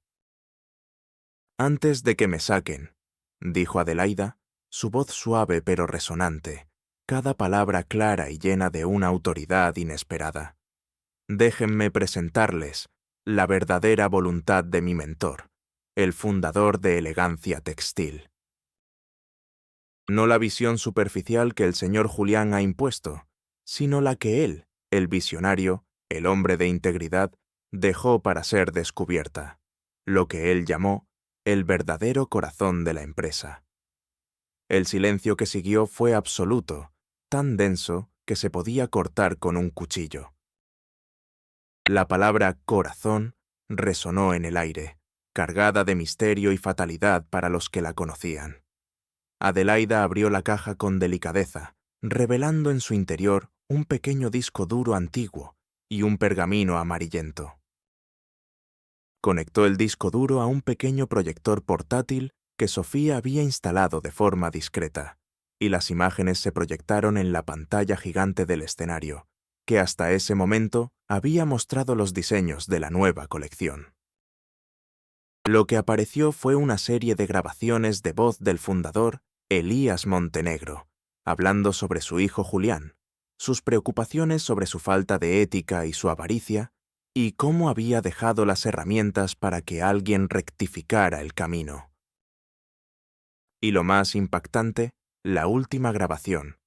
«Antes de que me saquen», dijo Adelaida, su voz suave pero resonante, cada palabra clara y llena de una autoridad inesperada. «Déjenme presentarles la verdadera voluntad de mi mentor, el fundador de Elegancia Textil. No la visión superficial que el señor Julián ha impuesto, sino la que él, el visionario, el hombre de integridad, dejó para ser descubierta, lo que él llamó el verdadero corazón de la empresa». El silencio que siguió fue absoluto, tan denso que se podía cortar con un cuchillo. La palabra corazón resonó en el aire, cargada de misterio y fatalidad para los que la conocían. Adelaida abrió la caja con delicadeza, revelando en su interior un pequeño disco duro antiguo y un pergamino amarillento. Conectó el disco duro a un pequeño proyector portátil que Sofía había instalado de forma discreta, y las imágenes se proyectaron en la pantalla gigante del escenario, que hasta ese momento había mostrado los diseños de la nueva colección. Lo que apareció fue una serie de grabaciones de voz del fundador, Elías Montenegro, hablando sobre su hijo Julián, sus preocupaciones sobre su falta de ética y su avaricia, y cómo había dejado las herramientas para que alguien rectificara el camino. Y lo más impactante, la última grabación.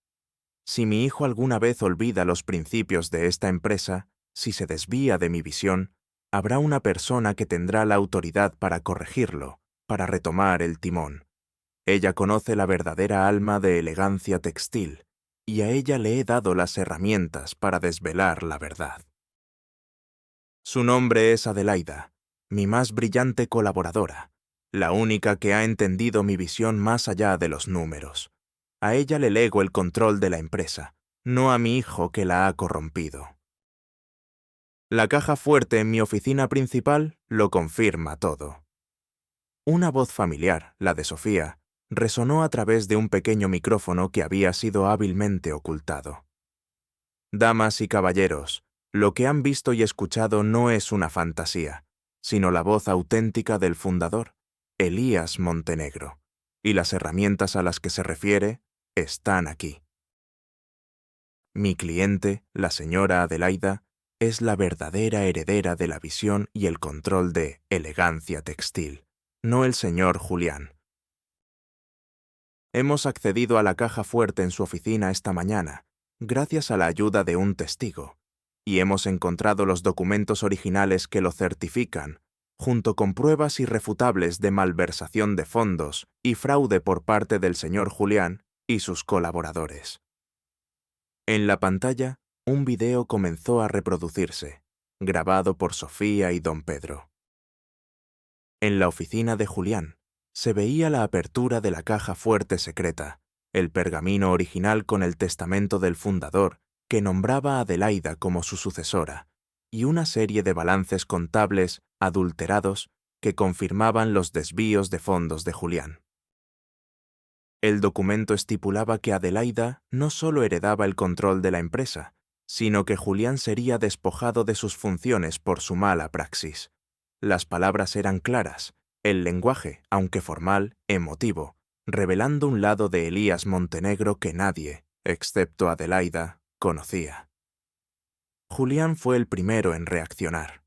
Si mi hijo alguna vez olvida los principios de esta empresa, si se desvía de mi visión, habrá una persona que tendrá la autoridad para corregirlo, para retomar el timón. Ella conoce la verdadera alma de Elegancia Textil, y a ella le he dado las herramientas para desvelar la verdad. Su nombre es Adelaida, mi más brillante colaboradora, la única que ha entendido mi visión más allá de los números. A ella le lego el control de la empresa, no a mi hijo que la ha corrompido. La caja fuerte en mi oficina principal lo confirma todo. Una voz familiar, la de Sofía, resonó a través de un pequeño micrófono que había sido hábilmente ocultado. Damas y caballeros, lo que han visto y escuchado no es una fantasía, sino la voz auténtica del fundador, Elías Montenegro, y las herramientas a las que se refiere están aquí. Mi cliente, la señora Adelaida, es la verdadera heredera de la visión y el control de Elegancia Textil, no el señor Julián. Hemos accedido a la caja fuerte en su oficina esta mañana, gracias a la ayuda de un testigo, y hemos encontrado los documentos originales que lo certifican, junto con pruebas irrefutables de malversación de fondos y fraude por parte del señor Julián y sus colaboradores. En la pantalla, un video comenzó a reproducirse, grabado por Sofía y don Pedro. En la oficina de Julián, se veía la apertura de la caja fuerte secreta, el pergamino original con el testamento del fundador, que nombraba a Adelaida como su sucesora, y una serie de balances contables adulterados que confirmaban los desvíos de fondos de Julián. El documento estipulaba que Adelaida no solo heredaba el control de la empresa, sino que Julián sería despojado de sus funciones por su mala praxis. Las palabras eran claras, el lenguaje, aunque formal, emotivo, revelando un lado de Elías Montenegro que nadie, excepto Adelaida, conocía. Julián fue el primero en reaccionar.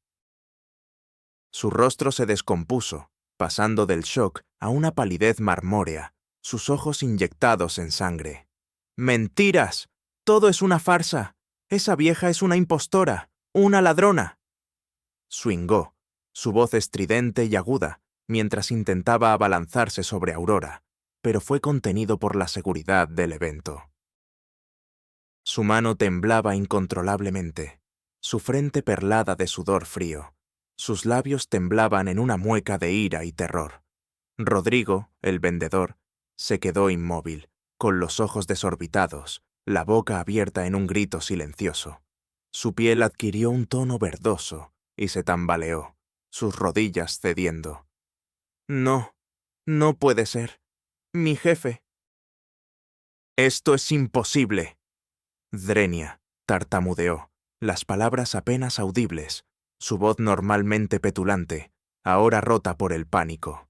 Su rostro se descompuso, pasando del shock a una palidez marmórea, sus ojos inyectados en sangre. ¡Mentiras! ¡Todo es una farsa! ¡Esa vieja es una impostora! ¡Una ladrona! Swingó, su voz estridente y aguda, mientras intentaba abalanzarse sobre Aurora, pero fue contenido por la seguridad del evento. Su mano temblaba incontrolablemente, su frente perlada de sudor frío, sus labios temblaban en una mueca de ira y terror. Rodrigo, el vendedor, se quedó inmóvil, con los ojos desorbitados, la boca abierta en un grito silencioso. Su piel adquirió un tono verdoso y se tambaleó, sus rodillas cediendo. No, no puede ser. Mi jefe. Esto es imposible. Drenia tartamudeó, las palabras apenas audibles, su voz normalmente petulante, ahora rota por el pánico.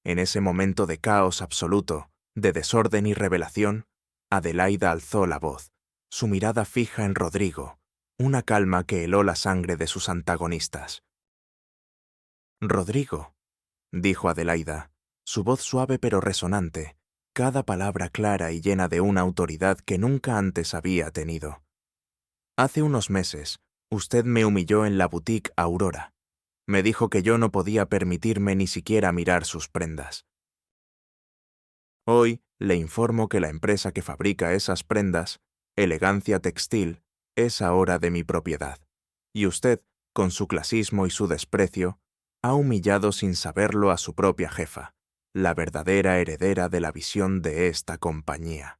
En ese momento de caos absoluto, de desorden y revelación, Adelaida alzó la voz, su mirada fija en Rodrigo, una calma que heló la sangre de sus antagonistas. Rodrigo, dijo Adelaida, su voz suave pero resonante, cada palabra clara y llena de una autoridad que nunca antes había tenido. Hace unos meses, usted me humilló en la boutique Aurora. Me dijo que yo no podía permitirme ni siquiera mirar sus prendas. Hoy le informo que la empresa que fabrica esas prendas, Elegancia Textil, es ahora de mi propiedad. Y usted, con su clasismo y su desprecio, ha humillado sin saberlo a su propia jefa, la verdadera heredera de la visión de esta compañía.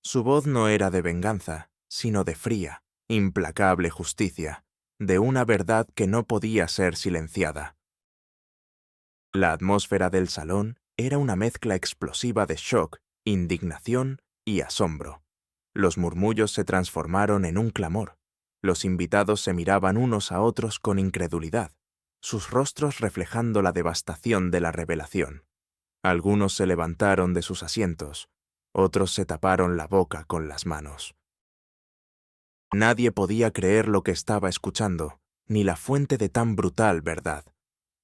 Su voz no era de venganza, sino de fría, implacable justicia, de una verdad que no podía ser silenciada. La atmósfera del salón era una mezcla explosiva de shock, indignación y asombro. Los murmullos se transformaron en un clamor. Los invitados se miraban unos a otros con incredulidad, sus rostros reflejando la devastación de la revelación. Algunos se levantaron de sus asientos, otros se taparon la boca con las manos. Nadie podía creer lo que estaba escuchando, ni la fuente de tan brutal verdad.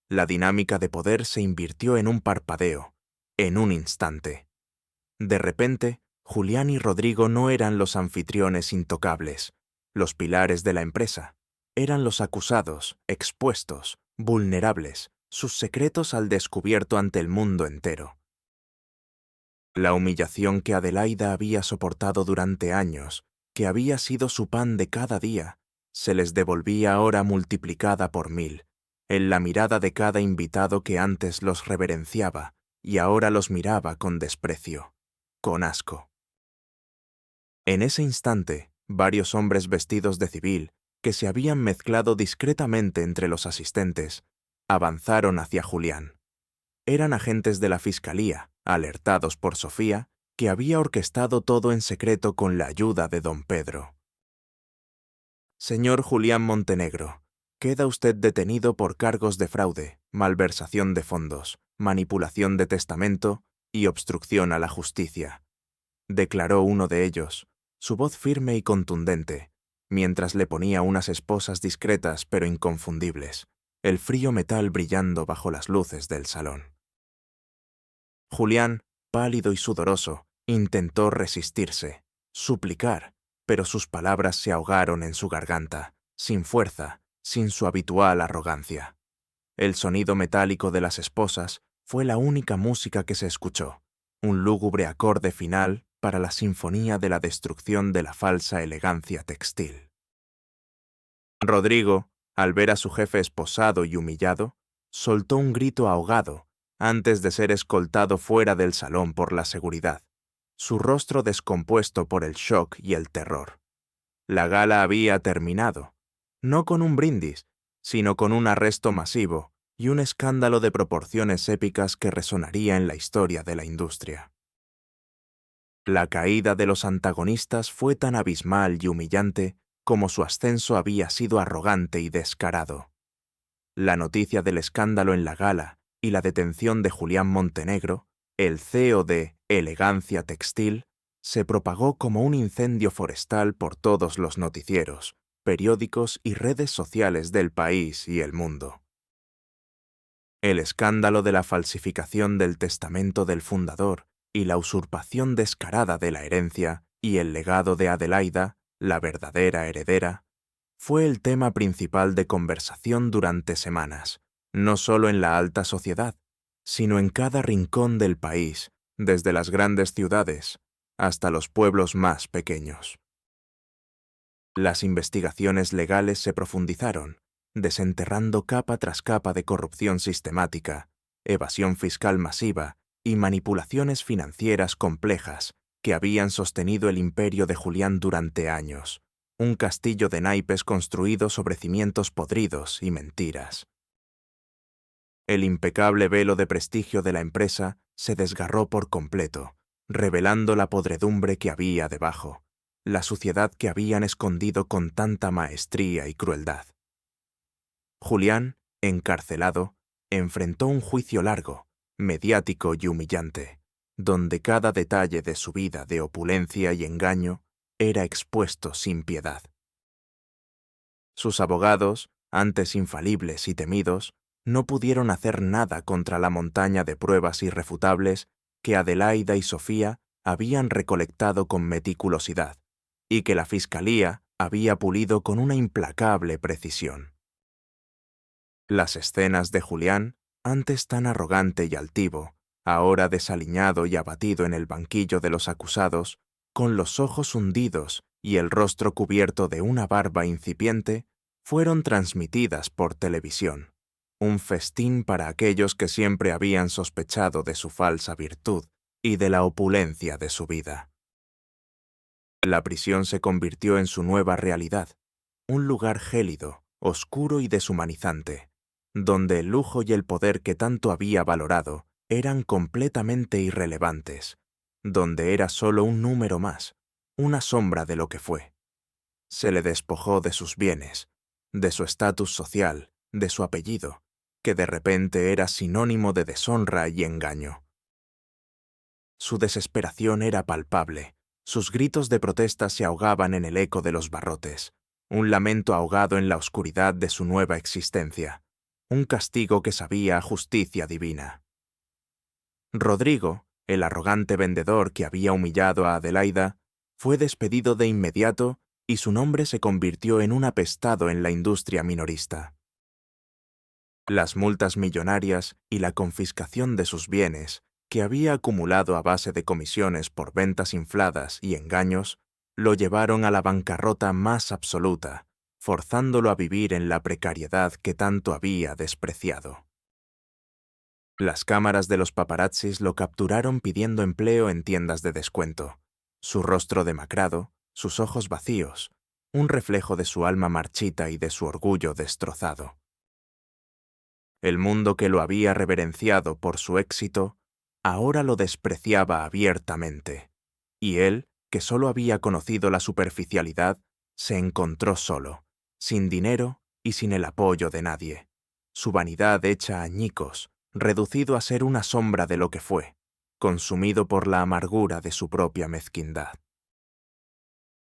La dinámica de poder se invirtió en un parpadeo, en un instante. De repente, Julián y Rodrigo no eran los anfitriones intocables, los pilares de la empresa. Eran los acusados, expuestos, vulnerables, sus secretos al descubierto ante el mundo entero. La humillación que Adelaida había soportado durante años, que había sido su pan de cada día, se les devolvía ahora multiplicada por 1000, en la mirada de cada invitado que antes los reverenciaba y ahora los miraba con desprecio, con asco. En ese instante, varios hombres vestidos de civil, que se habían mezclado discretamente entre los asistentes, avanzaron hacia Julián. Eran agentes de la Fiscalía, alertados por Sofía, que había orquestado todo en secreto con la ayuda de don Pedro. Señor Julián Montenegro, queda usted detenido por cargos de fraude, malversación de fondos, manipulación de testamento y obstrucción a la justicia, declaró uno de ellos, su voz firme y contundente, mientras le ponía unas esposas discretas pero inconfundibles, el frío metal brillando bajo las luces del salón. Julián, pálido y sudoroso, intentó resistirse, suplicar, pero sus palabras se ahogaron en su garganta, sin fuerza, sin su habitual arrogancia. El sonido metálico de las esposas fue la única música que se escuchó, un lúgubre acorde final para la sinfonía de la destrucción de la falsa elegancia textil. Rodrigo, al ver a su jefe esposado y humillado, soltó un grito ahogado antes de ser escoltado fuera del salón por la seguridad, su rostro descompuesto por el shock y el terror. La gala había terminado, no con un brindis, sino con un arresto masivo y un escándalo de proporciones épicas que resonaría en la historia de la industria. La caída de los antagonistas fue tan abismal y humillante como su ascenso había sido arrogante y descarado. La noticia del escándalo en la gala y la detención de Julián Montenegro, el CEO de Elegancia Textil, se propagó como un incendio forestal por todos los noticieros, periódicos y redes sociales del país y el mundo. El escándalo de la falsificación del testamento del fundador y la usurpación descarada de la herencia y el legado de Adelaida, la verdadera heredera, fue el tema principal de conversación durante semanas, no solo en la alta sociedad, sino en cada rincón del país, desde las grandes ciudades hasta los pueblos más pequeños. Las investigaciones legales se profundizaron, desenterrando capa tras capa de corrupción sistemática, evasión fiscal masiva y manipulaciones financieras complejas que habían sostenido el imperio de Julián durante años, un castillo de naipes construido sobre cimientos podridos y mentiras. El impecable velo de prestigio de la empresa se desgarró por completo, revelando la podredumbre que había debajo, la suciedad que habían escondido con tanta maestría y crueldad. Julián, encarcelado, enfrentó un juicio largo, mediático y humillante, donde cada detalle de su vida de opulencia y engaño era expuesto sin piedad. Sus abogados, antes infalibles y temidos, no pudieron hacer nada contra la montaña de pruebas irrefutables que Adelaida y Sofía habían recolectado con meticulosidad y que la Fiscalía había pulido con una implacable precisión. Las escenas de Julián, antes tan arrogante y altivo, ahora desaliñado y abatido en el banquillo de los acusados, con los ojos hundidos y el rostro cubierto de una barba incipiente, fueron transmitidas por televisión, un festín para aquellos que siempre habían sospechado de su falsa virtud y de la opulencia de su vida. La prisión se convirtió en su nueva realidad, un lugar gélido, oscuro y deshumanizante, donde el lujo y el poder que tanto había valorado eran completamente irrelevantes, donde era solo un número más, una sombra de lo que fue. Se le despojó de sus bienes, de su estatus social, de su apellido, que de repente era sinónimo de deshonra y engaño. Su desesperación era palpable, sus gritos de protesta se ahogaban en el eco de los barrotes, un lamento ahogado en la oscuridad de su nueva existencia, un castigo que sabía a justicia divina. Rodrigo, el arrogante vendedor que había humillado a Adelaida, fue despedido de inmediato y su nombre se convirtió en un apestado en la industria minorista. Las multas millonarias y la confiscación de sus bienes, que había acumulado a base de comisiones por ventas infladas y engaños, lo llevaron a la bancarrota más absoluta, forzándolo a vivir en la precariedad que tanto había despreciado. Las cámaras de los paparazzis lo capturaron pidiendo empleo en tiendas de descuento. Su rostro demacrado, sus ojos vacíos, un reflejo de su alma marchita y de su orgullo destrozado. El mundo que lo había reverenciado por su éxito, ahora lo despreciaba abiertamente, y él, que solo había conocido la superficialidad, se encontró solo, sin dinero y sin el apoyo de nadie. Su vanidad hecha añicos, reducido a ser una sombra de lo que fue, consumido por la amargura de su propia mezquindad.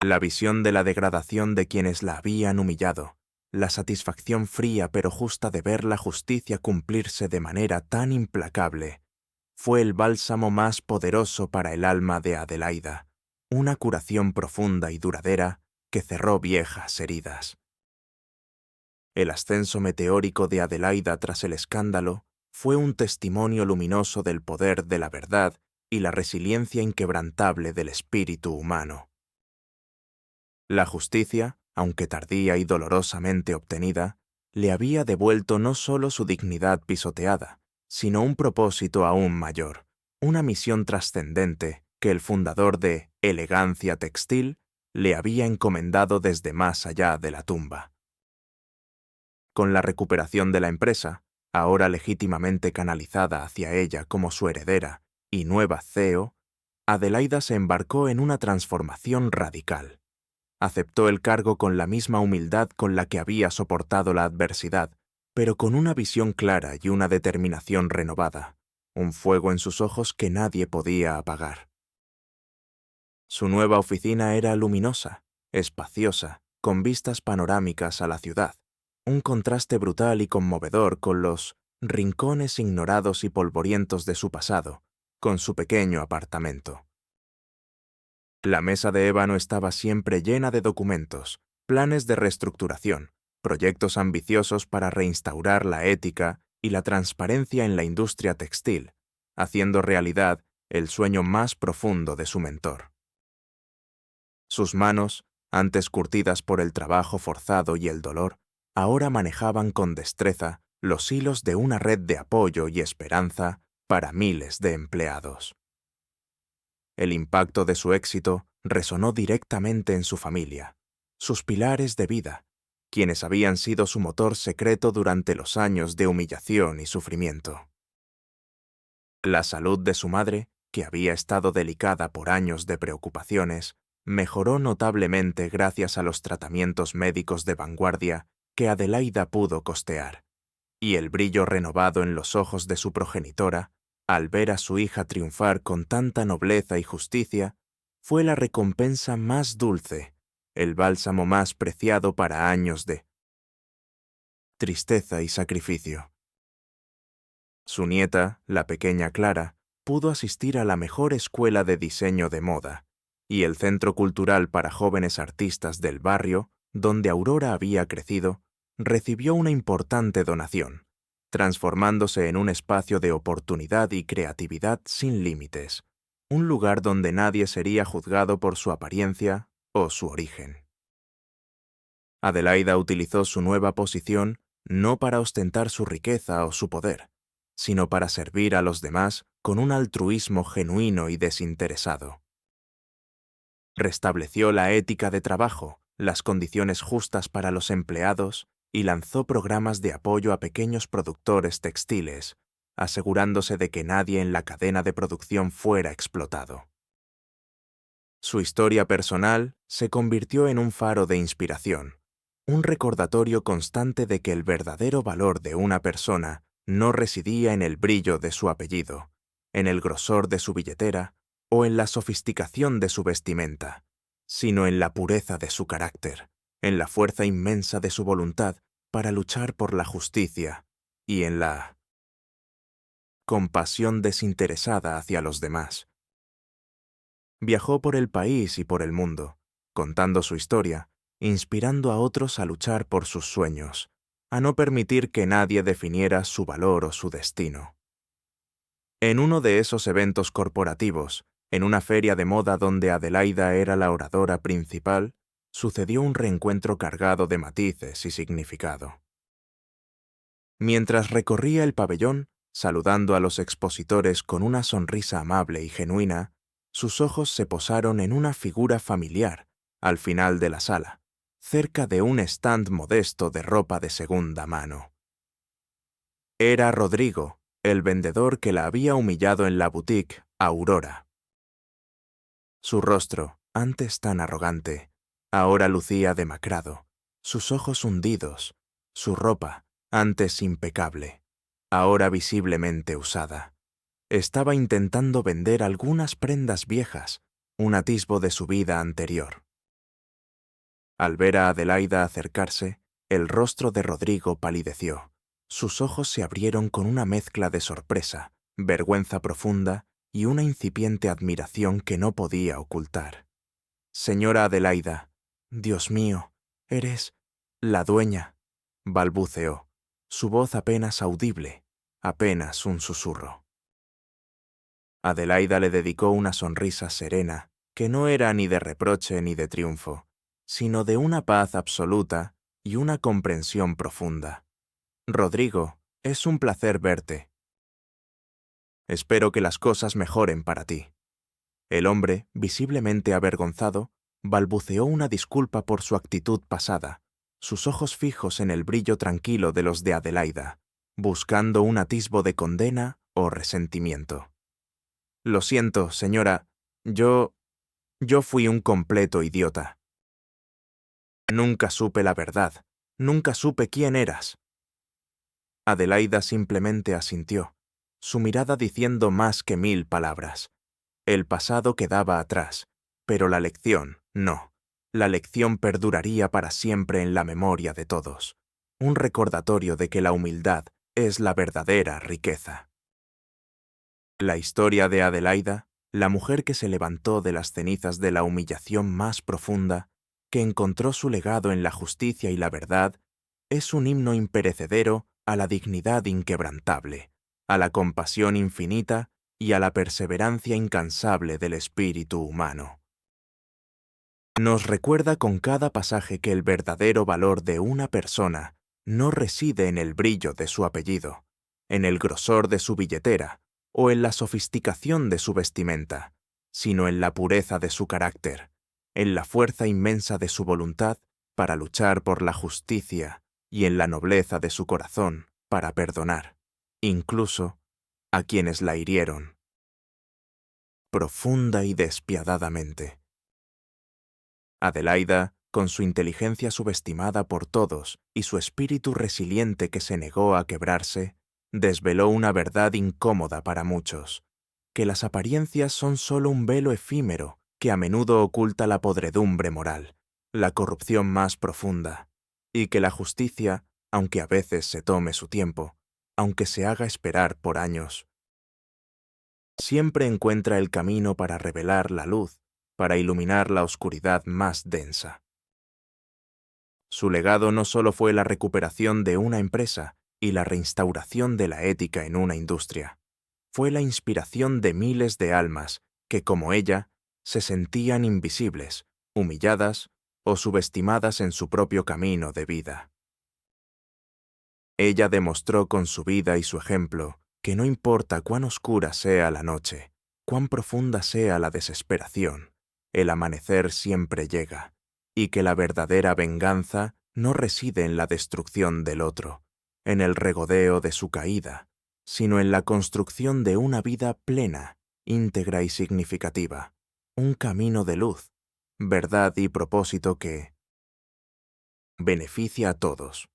La visión de la degradación de quienes la habían humillado, la satisfacción fría pero justa de ver la justicia cumplirse de manera tan implacable, fue el bálsamo más poderoso para el alma de Adelaida, una curación profunda y duradera que cerró viejas heridas. El ascenso meteórico de Adelaida tras el escándalo fue un testimonio luminoso del poder de la verdad y la resiliencia inquebrantable del espíritu humano. La justicia, aunque tardía y dolorosamente obtenida, le había devuelto no solo su dignidad pisoteada, sino un propósito aún mayor, una misión trascendente que el fundador de Elegancia Textil le había encomendado desde más allá de la tumba. Con la recuperación de la empresa, ahora legítimamente canalizada hacia ella como su heredera y nueva CEO, Adelaida se embarcó en una transformación radical. Aceptó el cargo con la misma humildad con la que había soportado la adversidad, pero con una visión clara y una determinación renovada, un fuego en sus ojos que nadie podía apagar. Su nueva oficina era luminosa, espaciosa, con vistas panorámicas a la ciudad, un contraste brutal y conmovedor con los rincones ignorados y polvorientos de su pasado, con su pequeño apartamento. La mesa de ébano estaba siempre llena de documentos, planes de reestructuración, proyectos ambiciosos para reinstaurar la ética y la transparencia en la industria textil, haciendo realidad el sueño más profundo de su mentor. Sus manos, antes curtidas por el trabajo forzado y el dolor, ahora manejaban con destreza los hilos de una red de apoyo y esperanza para miles de empleados. El impacto de su éxito resonó directamente en su familia, sus pilares de vida, quienes habían sido su motor secreto durante los años de humillación y sufrimiento. La salud de su madre, que había estado delicada por años de preocupaciones, mejoró notablemente gracias a los tratamientos médicos de vanguardia que Adelaida pudo costear, y el brillo renovado en los ojos de su progenitora, al ver a su hija triunfar con tanta nobleza y justicia, fue la recompensa más dulce, el bálsamo más preciado para años de tristeza y sacrificio. Su nieta, la pequeña Clara, pudo asistir a la mejor escuela de diseño de moda, y el centro cultural para jóvenes artistas del barrio, donde Aurora había crecido, recibió una importante donación, transformándose en un espacio de oportunidad y creatividad sin límites, un lugar donde nadie sería juzgado por su apariencia o su origen. Adelaida utilizó su nueva posición no para ostentar su riqueza o su poder, sino para servir a los demás con un altruismo genuino y desinteresado. Restableció la ética de trabajo, las condiciones justas para los empleados y lanzó programas de apoyo a pequeños productores textiles, asegurándose de que nadie en la cadena de producción fuera explotado. Su historia personal se convirtió en un faro de inspiración, un recordatorio constante de que el verdadero valor de una persona no residía en el brillo de su apellido, en el grosor de su billetera o en la sofisticación de su vestimenta, sino en la pureza de su carácter, en la fuerza inmensa de su voluntad para luchar por la justicia y en la compasión desinteresada hacia los demás. Viajó por el país y por el mundo, contando su historia, inspirando a otros a luchar por sus sueños, a no permitir que nadie definiera su valor o su destino. En uno de esos eventos corporativos, en una feria de moda donde Adelaida era la oradora principal, sucedió un reencuentro cargado de matices y significado. Mientras recorría el pabellón, saludando a los expositores con una sonrisa amable y genuina, sus ojos se posaron en una figura familiar al final de la sala, cerca de un stand modesto de ropa de segunda mano. Era Rodrigo, el vendedor que la había humillado en la boutique Aurora. Su rostro, antes tan arrogante, ahora lucía demacrado, sus ojos hundidos, su ropa, antes impecable, ahora visiblemente usada. Estaba intentando vender algunas prendas viejas, un atisbo de su vida anterior. Al ver a Adelaida acercarse, el rostro de Rodrigo palideció. Sus ojos se abrieron con una mezcla de sorpresa, vergüenza profunda y una incipiente admiración que no podía ocultar. «Señora Adelaida, Dios mío, eres la dueña», balbuceó, su voz apenas audible, apenas un susurro. Adelaida le dedicó una sonrisa serena, que no era ni de reproche ni de triunfo, sino de una paz absoluta y una comprensión profunda. «Rodrigo, es un placer verte. Espero que las cosas mejoren para ti». El hombre, visiblemente avergonzado, balbuceó una disculpa por su actitud pasada, sus ojos fijos en el brillo tranquilo de los de Adelaida, buscando un atisbo de condena o resentimiento. «Lo siento, señora, yo fui un completo idiota. Nunca supe la verdad, nunca supe quién eras». Adelaida simplemente asintió, su mirada diciendo más que 1000 palabras. El pasado quedaba atrás, pero la lección no. La lección perduraría para siempre en la memoria de todos. Un recordatorio de que la humildad es la verdadera riqueza. La historia de Adelaida, la mujer que se levantó de las cenizas de la humillación más profunda, que encontró su legado en la justicia y la verdad, es un himno imperecedero a la dignidad inquebrantable, a la compasión infinita y a la perseverancia incansable del espíritu humano. Nos recuerda con cada pasaje que el verdadero valor de una persona no reside en el brillo de su apellido, en el grosor de su billetera o en la sofisticación de su vestimenta, sino en la pureza de su carácter, en la fuerza inmensa de su voluntad para luchar por la justicia y en la nobleza de su corazón para perdonar, incluso a quienes la hirieron, profunda y despiadadamente. Adelaida, con su inteligencia subestimada por todos y su espíritu resiliente que se negó a quebrarse, desveló una verdad incómoda para muchos, que las apariencias son solo un velo efímero que a menudo oculta la podredumbre moral, la corrupción más profunda, y que la justicia, aunque a veces se tome su tiempo, aunque se haga esperar por años, siempre encuentra el camino para revelar la luz, para iluminar la oscuridad más densa. Su legado no solo fue la recuperación de una empresa y la reinstauración de la ética en una industria, fue la inspiración de miles de almas que, como ella, se sentían invisibles, humilladas o subestimadas en su propio camino de vida. Ella demostró con su vida y su ejemplo que no importa cuán oscura sea la noche, cuán profunda sea la desesperación, el amanecer siempre llega, y que la verdadera venganza no reside en la destrucción del otro, en el regodeo de su caída, sino en la construcción de una vida plena, íntegra y significativa, un camino de luz, verdad y propósito que beneficia a todos.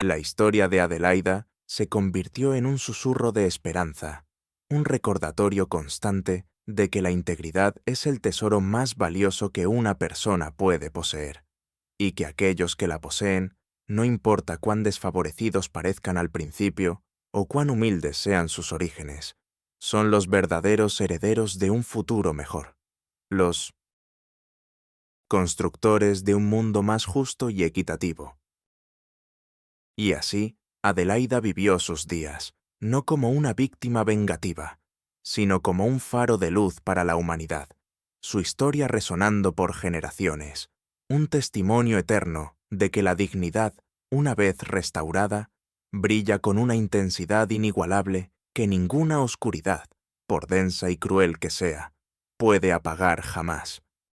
La historia de Adelaida se convirtió en un susurro de esperanza, un recordatorio constante de que la integridad es el tesoro más valioso que una persona puede poseer, y que aquellos que la poseen, no importa cuán desfavorecidos parezcan al principio o cuán humildes sean sus orígenes, son los verdaderos herederos de un futuro mejor, los constructores de un mundo más justo y equitativo. Y así, Adelaida vivió sus días, no como una víctima vengativa, sino como un faro de luz para la humanidad, su historia resonando por generaciones, un testimonio eterno de que la dignidad, una vez restaurada, brilla con una intensidad inigualable que ninguna oscuridad, por densa y cruel que sea, puede apagar jamás.